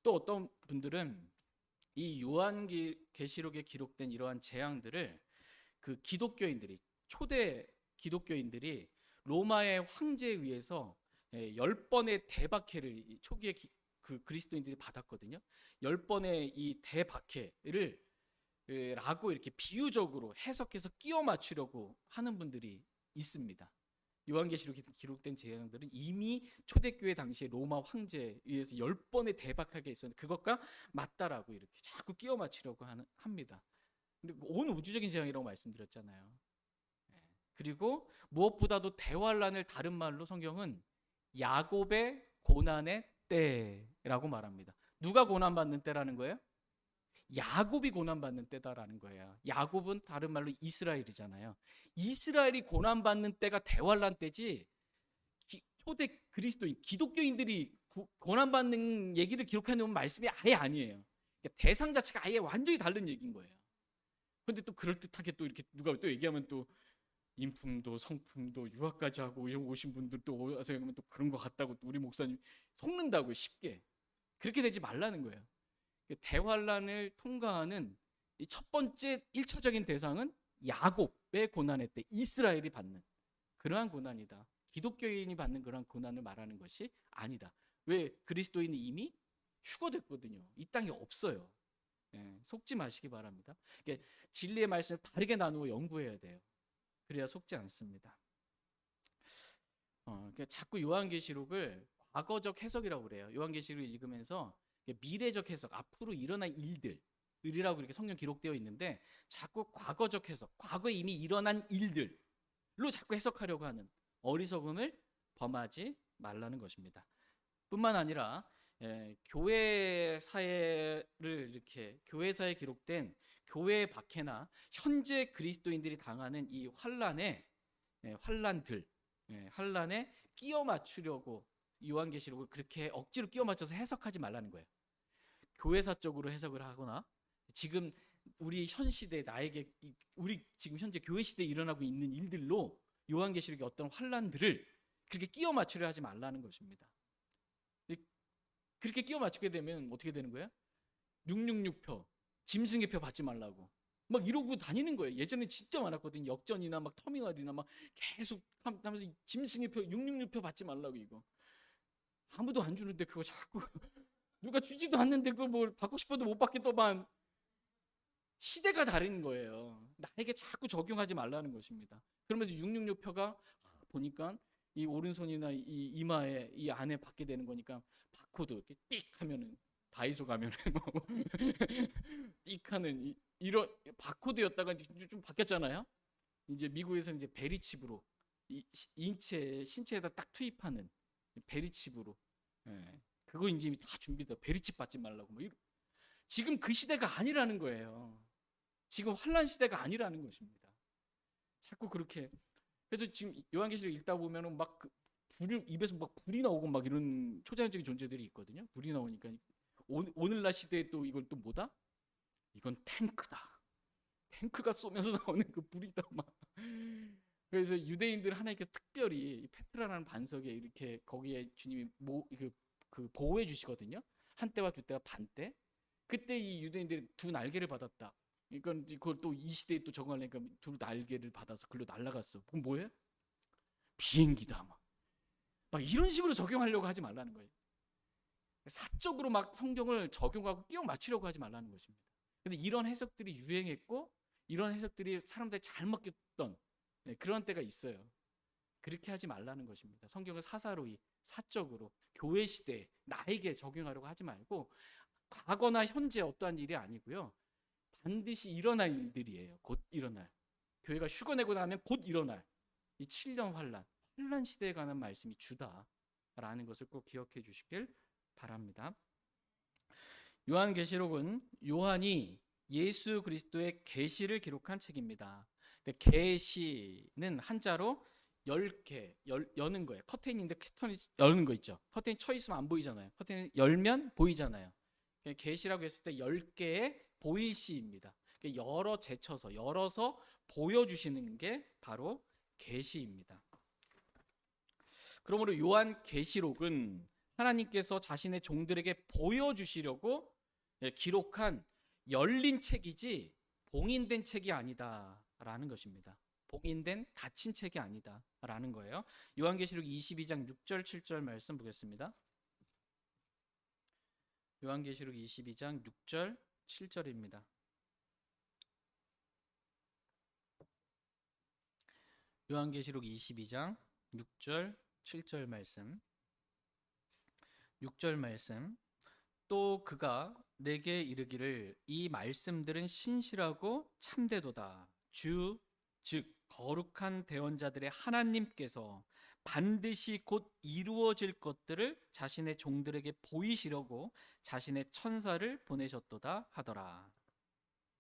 또 어떤 분들은 이 요한계시록에 기록된 이러한 재앙들을 그 기독교인들이 초대 기독교인들이 로마의 황제에 의해서 10번의 대박해를 초기에 그 그리스도인들이 받았거든요. 10번의 이 대박해를 라고 이렇게 비유적으로 해석해서 끼워 맞추려고 하는 분들이 있습니다. 요한계시록에 기록된 재앙들은 이미 초대교회 당시에 로마 황제에 의해서 10번의 대박하게 있었는데 그것과 맞다라고 이렇게 자꾸 끼워 맞추려고 합니다. 근데 온 우주적인 재앙이라고 말씀드렸잖아요. 그리고 무엇보다도 대환란을 다른 말로 성경은 야곱의 고난의 때라고 말합니다. 누가 고난받는 때라는 거예요? 야곱이 고난받는 때다라는 거예요. 야곱은 다른 말로 이스라엘이잖아요. 이스라엘이 고난받는 때가 대환란 때지 초대 그리스도인 기독교인들이 고난받는 얘기를 기록해 놓은 말씀이 아예 아니에요. 그러니까 대상 자체가 아예 완전히 다른 얘기인 거예요. 근데 또 그럴듯하게 또 이렇게 누가 또 얘기하면 또 인품도 성품도 유학까지 하고 오신 분들 또 와서 얘기하면 또 그런 것 같다고 또 우리 목사님 속는다고 쉽게 그렇게 되지 말라는 거예요. 대환란을 통과하는 이 첫 번째 1차적인 대상은 야곱의 고난의 때 이스라엘이 받는 그러한 고난이다. 기독교인이 받는 그러한 고난을 말하는 것이 아니다. 왜? 그리스도인이 이미 휴거됐거든요. 이 땅에 없어요. 속지 마시기 바랍니다. 진리의 말씀을 바르게 나누어 연구해야 돼요. 그래야 속지 않습니다. 자꾸 요한계시록을 과거적 해석이라고 그래요. 요한계시록을 읽으면서 미래적 해석, 앞으로 일어날 일들이라고 이렇게 성경 기록되어 있는데 자꾸 과거적 해석, 과거에 이미 일어난 일들로 자꾸 해석하려고 하는 어리석음을 범하지 말라는 것입니다. 뿐만 아니라 교회사를 이렇게 교회사에 기록된 교회의 박해나 현재 그리스도인들이 당하는 이 환란에 끼워 맞추려고 요한계시록을 그렇게 억지로 끼워 맞춰서 해석하지 말라는 거예요. 교회사적으로 해석을 하거나 지금 우리 현 시대 나에게 우리 지금 현재 교회 시대에 일어나고 있는 일들로 요한계시록의 어떤 환란들을 그렇게 끼워 맞추려 하지 말라는 것입니다. 그렇게 끼워 맞추게 되면 어떻게 되는 거예요? 666표, 짐승의 표 받지 말라고 막 이러고 다니는 거예요. 예전에 진짜 많았거든요. 역전이나 막 터미널이나 막 계속 하면서 짐승의 표, 666표 받지 말라고. 이거 아무도 안 주는데 그거 자꾸 누가 주지도 않는데 그걸 뭘 받고 싶어도 못 받겠더만. 시대가 다른 거예요. 나에게 자꾸 적용하지 말라는 것입니다. 그러면서 666표가 보니까 이 오른손이나 이 이마에 이 안에 받게 되는 거니까 바코드 이렇게 삑 하면은 다이소 가면은 삑 하는 이런 바코드였다가 좀 바뀌었잖아요. 이제 미국에서 이제 베리칩으로 신체에다 딱 투입하는 베리칩으로. 예. 그거 이제 다 준비돼. 베리칩 받지 말라고. 뭐 지금 그 시대가 아니라는 거예요. 지금 환란 시대가 아니라는 것입니다. 자꾸 그렇게. 그래서 지금 요한계시록 읽다 보면은 막 입에서 막 불이 나오고 막 이런 초자연적인 존재들이 있거든요. 불이 나오니까 오늘날 시대에 또 이걸 또 뭐다? 이건 탱크다. 탱크가 쏘면서 나오는 그 불이다 막. 그래서 유대인들 하나님께 특별히 페트라라는 반석에 이렇게 거기에 주님이 그 보호해 주시거든요. 한때와 두때와 반때. 그때 이 유대인들이 두 날개를 받았다. 그러니까 그걸 또 이 시대에 또 적응하려니까 두 날개를 받아서 글로 날아갔어. 그럼 뭐예요? 비행기다 막 이런 식으로 적용하려고 하지 말라는 거예요. 사적으로 막 성경을 적용하고 끼워 맞추려고 하지 말라는 것입니다. 근데 이런 해석들이 유행했고 이런 해석들이 사람들이 잘 먹혔던 그런 때가 있어요. 그렇게 하지 말라는 것입니다. 성경을 사사로이 사적으로 교회 시대에 나에게 적용하려고 하지 말고 과거나 현재 어떠한 일이 아니고요. 반드시 일어날 일들이에요. 곧 일어날. 교회가 휴거 내고 나면 곧 일어날 이 7년 환란 시대에 관한 말씀이 주다라는 것을 꼭 기억해 주시길 바랍니다. 요한계시록은 요한이 예수 그리스도의 계시를 기록한 책입니다. 계시는 한자로 10개 여는 거예요. 커튼인데 커튼이 여는 거 있죠. 커튼이 쳐 있으면 안 보이잖아요. 커튼이 열면 보이잖아요. 계시라고 했을 때 10개의 보일시입니다. 열어서 보여주시는 게 바로 계시입니다. 그러므로 요한 계시록은 하나님께서 자신의 종들에게 보여주시려고 기록한 열린 책이지 봉인된 책이 아니다라는 것입니다. 봉인된 닫힌 책이 아니다라는 거예요. 요한계시록 22장 6절 7절 말씀 보겠습니다. 요한계시록 22장 6절 7절입니다. 요한계시록 22장 6절 7절 말씀. 6절 말씀. 또 그가 내게 이르기를 이 말씀들은 신실하고 참되도다. 주 즉 거룩한 대언자들의 하나님께서 반드시 곧 이루어질 것들을 자신의 종들에게 보이시려고 자신의 천사를 보내셨도다 하더라.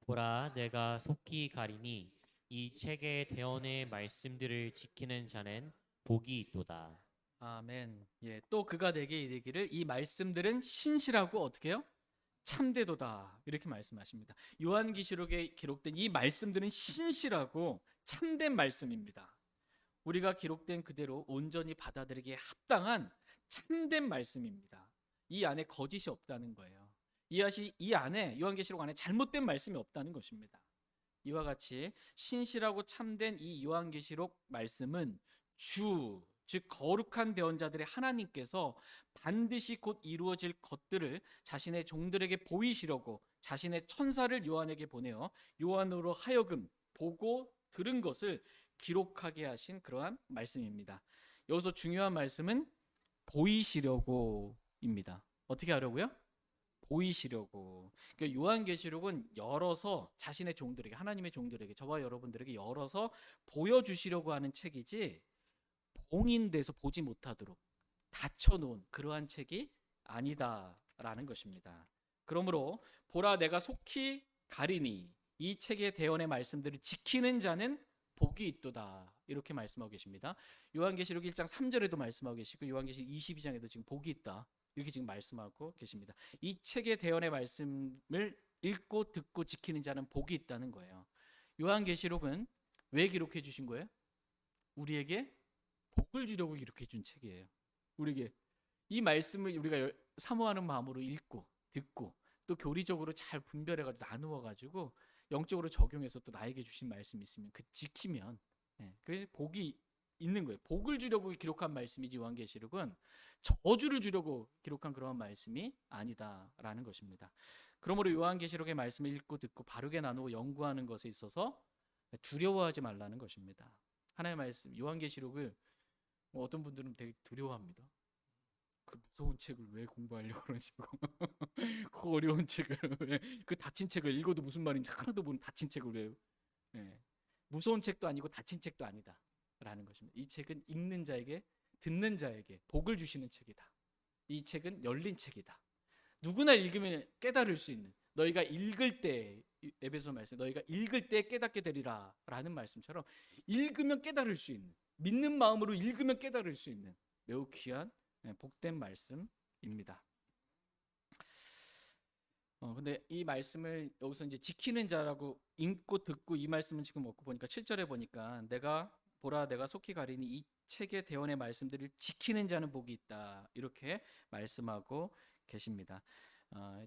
보라, 내가 속히 가리니 이 책의 대언의 말씀들을 지키는 자는 복이 있도다. 아멘. 예, 또 그가 내게 이르기를 이 말씀들은 신실하고 어떻게 해요? 참되도다. 이렇게 말씀하십니다. 요한계시록에 기록된 이 말씀들은 신실하고 참된 말씀입니다. 우리가 기록된 그대로 온전히 받아들이기에 합당한 참된 말씀입니다. 이 안에 거짓이 없다는 거예요. 이 안에 요한계시록 안에 잘못된 말씀이 없다는 것입니다. 이와 같이 신실하고 참된 이 요한계시록 말씀은 즉 거룩한 대언자들의 하나님께서 반드시 곧 이루어질 것들을 자신의 종들에게 보이시려고 자신의 천사를 요한에게 보내어 요한으로 하여금 보고 들은 것을 기록하게 하신 그러한 말씀입니다. 여기서 중요한 말씀은 보이시려고입니다. 어떻게 하려고요? 보이시려고. 그러니까 요한계시록은 열어서 자신의 종들에게, 하나님의 종들에게, 저와 여러분들에게 열어서 보여주시려고 하는 책이지 봉인돼서 보지 못하도록 닫혀놓은 그러한 책이 아니다라는 것입니다. 그러므로 보라 내가 속히 가리니 이 책의 대언의 말씀들을 지키는 자는 복이 있도다. 이렇게 말씀하고 계십니다. 요한계시록 1장 3절에도 말씀하고 계시고 요한계시록 22장에도 지금 복이 있다. 이렇게 지금 말씀하고 계십니다. 이 책의 대언의 말씀을 읽고 듣고 지키는 자는 복이 있다는 거예요. 요한계시록은 왜 기록해 주신 거예요? 우리에게 복을 주려고 이렇게 준 책이에요. 우리에게 이 말씀을 우리가 사모하는 마음으로 읽고 듣고 또 교리적으로 잘 분별해가지고 나누어가지고 영적으로 적용해서 또 나에게 주신 말씀이 있으면 그 지키면 그래서 복이 있는 거예요. 복을 주려고 기록한 말씀이지 요한계시록은 저주를 주려고 기록한 그런 말씀이 아니다라는 것입니다. 그러므로 요한계시록의 말씀을 읽고 듣고 바르게 나누고 연구하는 것에 있어서 두려워하지 말라는 것입니다. 하나님의 말씀 요한계시록을 어떤 분들은 되게 두려워합니다. 그 무서운 책을 왜 공부하려고 그러시고 그 어려운 책을 왜 그 닫힌 책을 읽어도 무슨 말인지 하나도 모르는 닫힌 책을 왜 무서운 책도 아니고 닫힌 책도 아니다 라는 것입니다. 이 책은 읽는 자에게 듣는 자에게 복을 주시는 책이다. 이 책은 열린 책이다. 누구나 읽으면 깨달을 수 있는 너희가 읽을 때 에베소 말씀 너희가 읽을 때 깨닫게 되리라 라는 말씀처럼 읽으면 깨달을 수 있는 믿는 마음으로 읽으면 깨달을 수 있는 매우 귀한 복된 말씀입니다. 근데 이 말씀을 여기서 이제 지키는 자라고 읽고 듣고 이 말씀은 지금 먹고 보니까 7절에 보니까 내가 보라 내가 속히 가리니 이 책의 대언의 말씀들을 지키는 자는 복이 있다 이렇게 말씀하고 계십니다.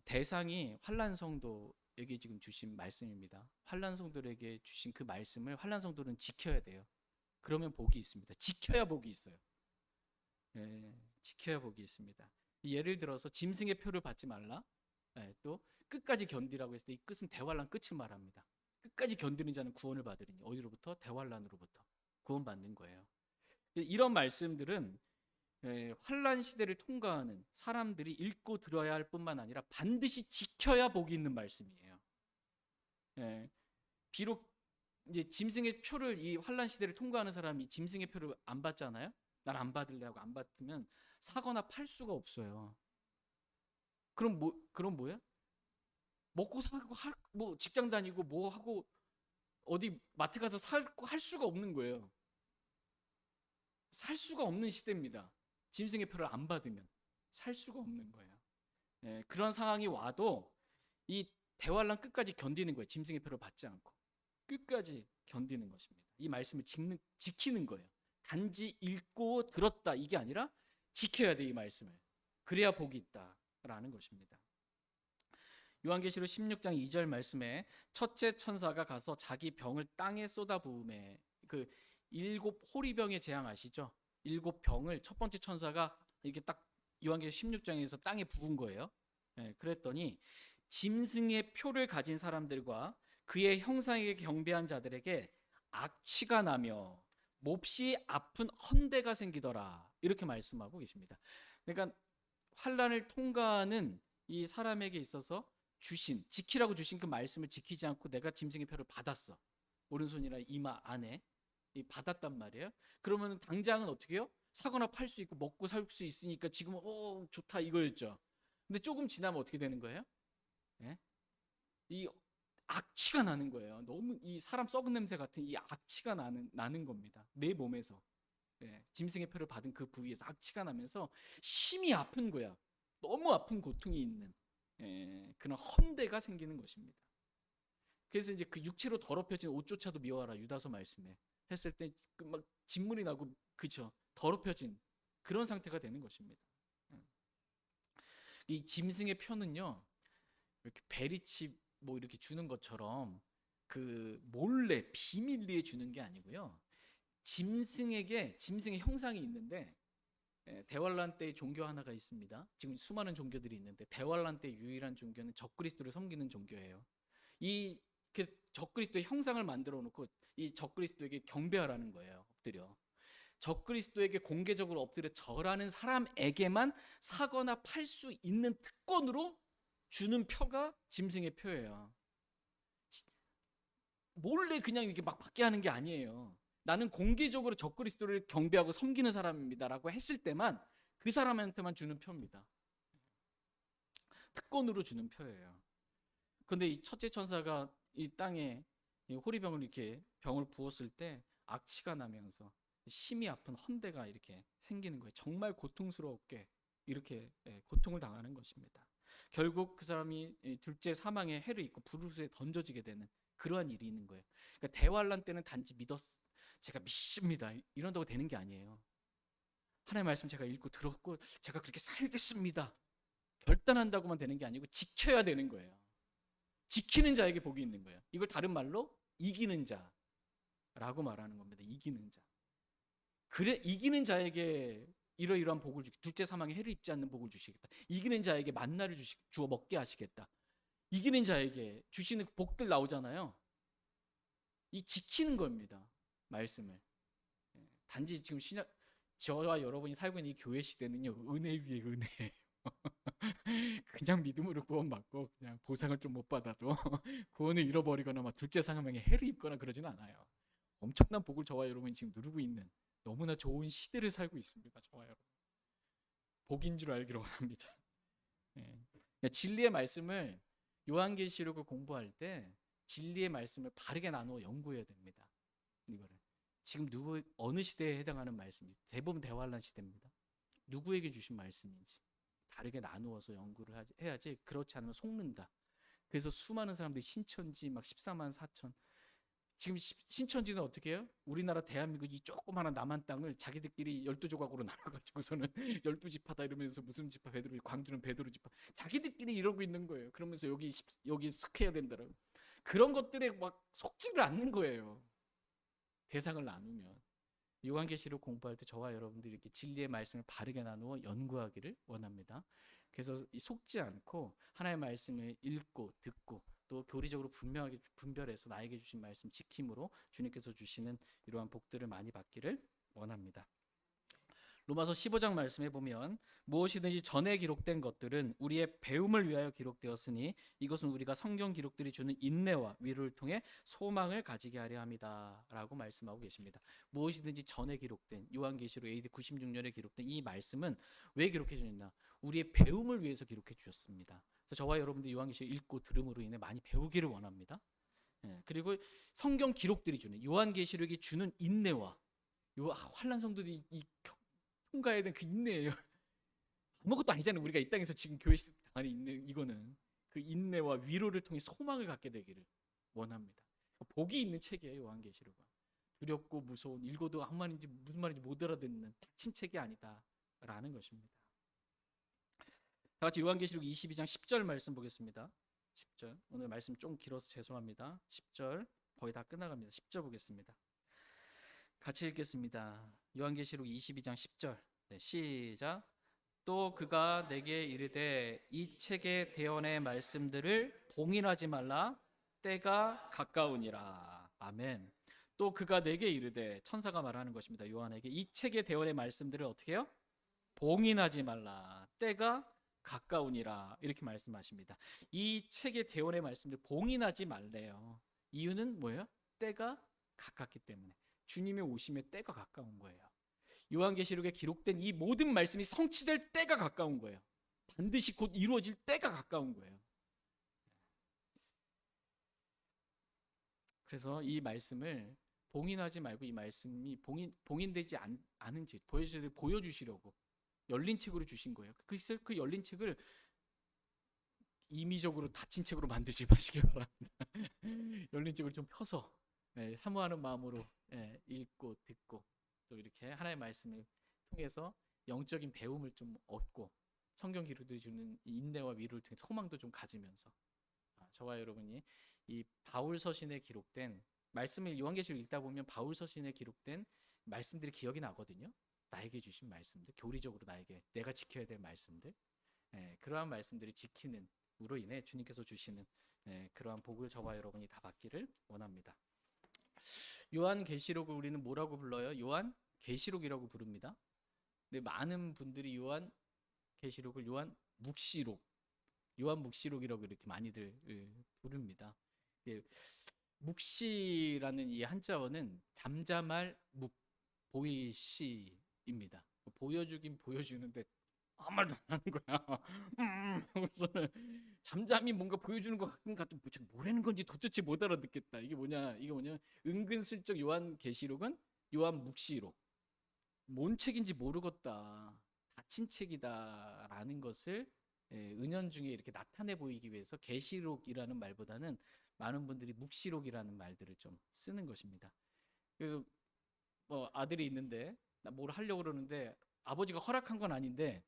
대상이 환난 성도에게 지금 주신 말씀입니다. 환난 성도에게 주신 그 말씀을 환난 성도는 지켜야 돼요. 그러면 복이 있습니다. 지켜야 복이 있어요. 지켜야 복이 있습니다. 예를 들어서 짐승의 표를 받지 말라. 또 끝까지 견디라고 했을 때 이 끝은 대환란 끝을 말합니다. 끝까지 견디는 자는 구원을 받으리니 어디로부터? 대환란으로부터 구원받는 거예요. 이런 말씀들은 환란 시대를 통과하는 사람들이 읽고 들어야 할 뿐만 아니라 반드시 지켜야 복이 있는 말씀이에요. 비록 이제 짐승의 표를 이 환란 시대를 통과하는 사람이 짐승의 표를 안 받잖아요. 난 안 받을래 하고 안 받으면 사거나 팔 수가 없어요. 그럼 뭐야? 먹고 살고 뭐 직장 다니고 뭐 하고 어디 마트 가서 살고 할 수가 없는 거예요. 살 수가 없는 시대입니다. 짐승의 표를 안 받으면 살 수가 없는 거예요. 그런 상황이 와도 이 대환란 끝까지 견디는 거예요. 짐승의 표를 받지 않고 끝까지 견디는 것입니다. 이 말씀을 지키는 거예요. 단지 읽고 들었다 이게 아니라 지켜야 돼 이 말씀을. 그래야 복이 있다라는 것입니다. 요한계시록 16장 2절 말씀에 첫째 천사가 가서 자기 병을 땅에 쏟아부음에 그 7 호리병의 재앙 아시죠? 7 병을 첫 번째 천사가 이렇게 딱 요한계시록 16장에서 땅에 부은 거예요. 그랬더니 짐승의 표를 가진 사람들과 그의 형상에게 경배한 자들에게 악취가 나며 몹시 아픈 헌대가 생기더라 이렇게 말씀하고 계십니다. 그러니까 환란을 통과하는 이 사람에게 있어서 지키라고 주신 그 말씀을 지키지 않고 내가 짐승의 표를 받았어. 오른손이나 이마 안에 받았단 말이에요. 그러면 당장은 어떻게 해요? 사거나 팔 수 있고 먹고 살 수 있으니까 지금 좋다 이거였죠. 근데 조금 지나면 어떻게 되는 거예요? 이 악취가 나는 거예요. 너무 이 사람 썩은 냄새 같은 이 악취가 나는 겁니다. 내 몸에서 짐승의 표를 받은 그 부위에서 악취가 나면서 심히 아픈 거야. 너무 아픈 고통이 있는 그런 헌대가 생기는 것입니다. 그래서 이제 그 육체로 더럽혀진 옷조차도 미워하라 유다서 말씀에 했을 때 막 진물이 나고 그죠 더럽혀진 그런 상태가 되는 것입니다. 이 짐승의 표는요 이렇게 베리칩 뭐 이렇게 주는 것처럼 그 몰래 비밀리에 주는 게 아니고요. 짐승의 형상이 있는데 대환란 때의 종교 하나가 있습니다. 지금 수많은 종교들이 있는데 대환란 때 유일한 종교는 적그리스도를 섬기는 종교예요. 이 적그리스도의 형상을 만들어 놓고 이 적그리스도에게 경배하라는 거예요. 엎드려. 적그리스도에게 공개적으로 엎드려 절하는 사람에게만 사거나 팔 수 있는 특권으로 주는 표가 짐승의 표예요. 몰래 그냥 이렇게 막 받게 하는 게 아니에요. 나는 공개적으로 적그리스도를 경배하고 섬기는 사람입니다라고 했을 때만 그 사람한테만 주는 표입니다. 특권으로 주는 표예요. 그런데 이 첫째 천사가 이 땅에 이 호리병을 이렇게 병을 부었을 때 악취가 나면서 심히 아픈 헌대가 이렇게 생기는 거예요. 정말 고통스럽게 이렇게 고통을 당하는 것입니다. 결국 그 사람이 둘째 사망의 해를 입고 불우수에 던져지게 되는 그러한 일이 있는 거예요. 그러니까 대환란 때는 단지 제가 믿습니다 이런다고 되는 게 아니에요. 하나님의 말씀 제가 읽고 들었고 제가 그렇게 살겠습니다. 결단한다고만 되는 게 아니고 지켜야 되는 거예요. 지키는 자에게 복이 있는 거예요. 이걸 다른 말로 이기는 자라고 말하는 겁니다. 이기는 자. 그래 이기는 자에게 이러이러한 복을 주시겠다. 둘째 사망에 해를 입지 않는 복을 주시겠다. 이기는 자에게 만나를 주어 먹게 하시겠다. 이기는 자에게 주시는 복들 나오잖아요. 이 지키는 겁니다. 말씀을. 단지 지금 저와 여러분이 살고 있는 이 교회 시대는요, 은혜 위에 은혜예요. 그냥 믿음으로 구원받고 그냥 보상을 좀 못 받아도 구원을 잃어버리거나 막 둘째 사망에 해를 입거나 그러지는 않아요. 엄청난 복을 저와 여러분이 지금 누리고 있는 너무나 좋은 시대를 살고 있습니다. 저와 여러분. 복인 줄 알기를 원합니다. 진리의 말씀을 요한계시록을 공부할 때 진리의 말씀을 바르게 나누어 연구해야 됩니다. 이거를 지금 어느 시대에 해당하는 말씀이 대부분 대환란 시대입니다. 누구에게 주신 말씀인지 다르게 나누어서 연구를 해야지 그렇지 않으면 속는다. 그래서 수많은 사람들이 신천지 막 14만 4천 지금 신천지는 어떻게 해요? 우리나라 대한민국 이 조그마한 남한 땅을 자기들끼리 12조각으로 나눠가지고서는 12지파다 이러면서 무슨 지파 베드로 광주는 베드로 지파 자기들끼리 이러고 있는 거예요. 그러면서 여기 속해야 된다라고 그런 것들에 막 속지를 않는 거예요. 대상을 나누면 요한계시록 공부할 때 저와 여러분들이 이렇게 진리의 말씀을 바르게 나누어 연구하기를 원합니다. 그래서 속지 않고 하나님의 말씀을 읽고 듣고 또 교리적으로 분명하게 분별해서 나에게 주신 말씀 지킴으로 주님께서 주시는 이러한 복들을 많이 받기를 원합니다. 로마서 15장 말씀에 보면 무엇이든지 전에 기록된 것들은 우리의 배움을 위하여 기록되었으니 이것은 우리가 성경 기록들이 주는 인내와 위로를 통해 소망을 가지게 하려 함이다 라고 말씀하고 계십니다. 무엇이든지 전에 기록된 요한계시록 AD 96년에 기록된 이 말씀은 왜 기록해 주셨나? 우리의 배움을 위해서 기록해 주셨습니다. 그래서 저와 여러분들이 요한계시록 읽고 들음으로 인해 많이 배우기를 원합니다. 그리고 성경 기록들이 주는 요한계시록이 주는 인내와 환난 성도들이 통과해야 되는 그 인내예요. 아무것도 아니잖아요. 우리가 이 땅에서 지금 교회 당하는 인내, 이거는 그 인내와 위로를 통해 소망을 갖게 되기를 원합니다. 복이 있는 책이에요. 요한계시록은 두렵고 무서운 읽어도 아무 말인지 무슨 말인지 못 알아듣는 닫힌 책이 아니다라는 것입니다. 다 같이 요한계시록 22장 10절 말씀 보겠습니다. 10절 오늘 말씀 좀 길어서 죄송합니다. 10절 거의 다 끝나갑니다. 10절 보겠습니다. 같이 읽겠습니다. 요한계시록 22장 10절 시작. 또 그가 내게 이르되 이 책의 대언의 말씀들을 봉인하지 말라 때가 가까우니라. 아멘. 또 그가 내게 이르되 천사가 말하는 것입니다. 요한에게 이 책의 대언의 말씀들을 어떻게 해요? 봉인하지 말라 때가 가까우니라 이렇게 말씀하십니다. 이 책의 대언의 말씀들 봉인하지 말래요. 이유는 뭐예요? 때가 가깝기 때문에 주님의 오심의 때가 가까운 거예요. 요한계시록에 기록된 이 모든 말씀이 성취될 때가 가까운 거예요. 반드시 곧 이루어질 때가 가까운 거예요. 그래서 이 말씀을 봉인하지 말고 이 말씀이 봉인되지 않은지 보여주시려고 열린 책으로 주신 거예요. 그 열린 책을 임의적으로 닫힌 책으로 만들지 마시기 바랍니다. 열린 책을 좀 펴서 사모하는 마음으로 읽고 듣고 또 이렇게 하나님의 말씀을 통해서 영적인 배움을 좀 얻고 성경 기록들이 주는 인내와 위로를 통해 소망도 좀 가지면서 저와 여러분이 이 바울 서신에 기록된 말씀을 요한계시록 읽다 보면 바울 서신에 기록된 말씀들이 기억이 나거든요. 나에게 주신 말씀들, 교리적으로 내가 지켜야 될 말씀들, 그러한 말씀들이 지키는 으로 인해 주님께서 주시는 그러한 복을 저와 여러분이 다 받기를 원합니다. 요한계시록을 우리는 뭐라고 불러요? 요한계시록이라고 부릅니다. 근데 많은 분들이 요한계시록을 요한묵시록이라고 이렇게 많이들 부릅니다. 묵시라는 이 한자어는 잠잠할 보이시입니다. 보여주긴 보여주는데 아무 말도 안 하는 거야. 하고서는 잠잠히 뭔가 보여주는 것 같긴 같은 뭐라는 건지 도대체 못 알아듣겠다. 이게 뭐냐? 은근슬쩍 요한계시록은 요한묵시록. 뭔 책인지 모르겠다. 닫힌 책이다라는 것을 은연중에 이렇게 나타내 보이기 위해서 계시록이라는 말보다는 많은 분들이 묵시록이라는 말들을 좀 쓰는 것입니다. 뭐 아들이 있는데 나 뭘 하려고 그러는데 아버지가 허락한 건 아닌데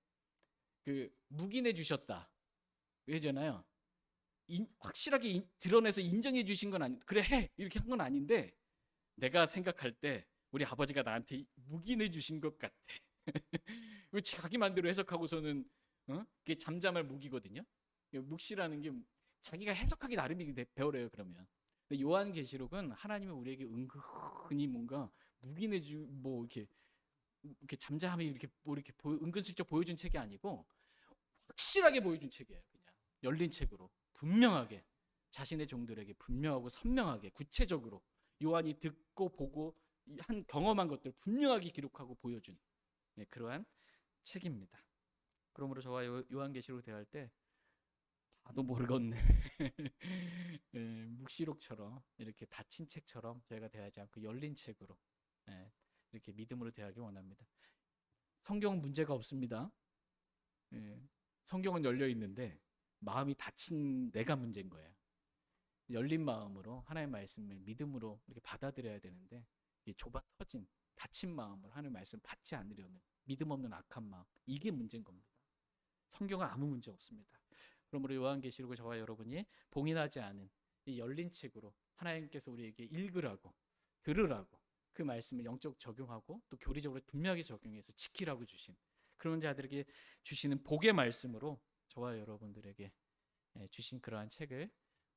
그 묵인해 주셨다 그러잖아요. 확실하게 드러내서 인정해 주신 건 아니, 그래 해 이렇게 한 건 아닌데 내가 생각할 때 우리 아버지가 나한테 묵인해 주신 것 같아. 왜 자기 마음대로 해석하고서는 그게 잠잠할 묵이거든요. 묵시라는 게 자기가 해석하기 나름이게 배우래요. 그러면 근데 요한계시록은 하나님이 우리에게 은근히 뭔가 묵인해 주뭐 이렇게 잠잠히 이렇게 뭐 이렇게 은근슬쩍 보여준 책이 아니고 확실하게 보여준 책이에요. 그냥 열린 책으로 분명하게 자신의 종들에게 분명하고 선명하게 구체적으로 요한이 듣고 보고 한 경험한 것들 분명하게 기록하고 보여준 그러한 책입니다. 그러므로 저와 요한계시록 대할 때 봐도 모르겠네. 묵시록처럼 이렇게 닫힌 책처럼 저희가 대하지 않고 열린 책으로 이렇게 믿음으로 대하기 원합니다. 성경은 문제가 없습니다. 성경은 열려 있는데 마음이 닫힌 내가 문제인 거예요. 열린 마음으로 하나님의 말씀을 믿음으로 이렇게 받아들여야 되는데 좁아 터진 닫힌 마음으로 하나님의 말씀 받지 않으려는 믿음 없는 악한 마음, 이게 문제인 겁니다. 성경은 아무 문제 없습니다. 그러므로 요한계시록을 저와 여러분이 봉인하지 않은 이 열린 책으로 하나님께서 우리에게 읽으라고 들으라고 그 말씀을 영적 적용하고 또 교리적으로 분명하게 적용해서 지키라고 주신 그런 자들에게 주시는 복의 말씀으로 저와 여러분들에게 주신 그러한 책을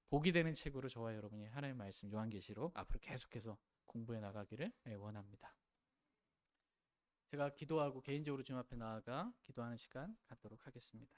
복이 되는 책으로 저와 여러분이 하나님의 말씀 요한계시록 앞으로 계속해서 공부해 나가기를 원합니다. 제가 기도하고 개인적으로 주님 앞에 나아가 기도하는 시간 갖도록 하겠습니다.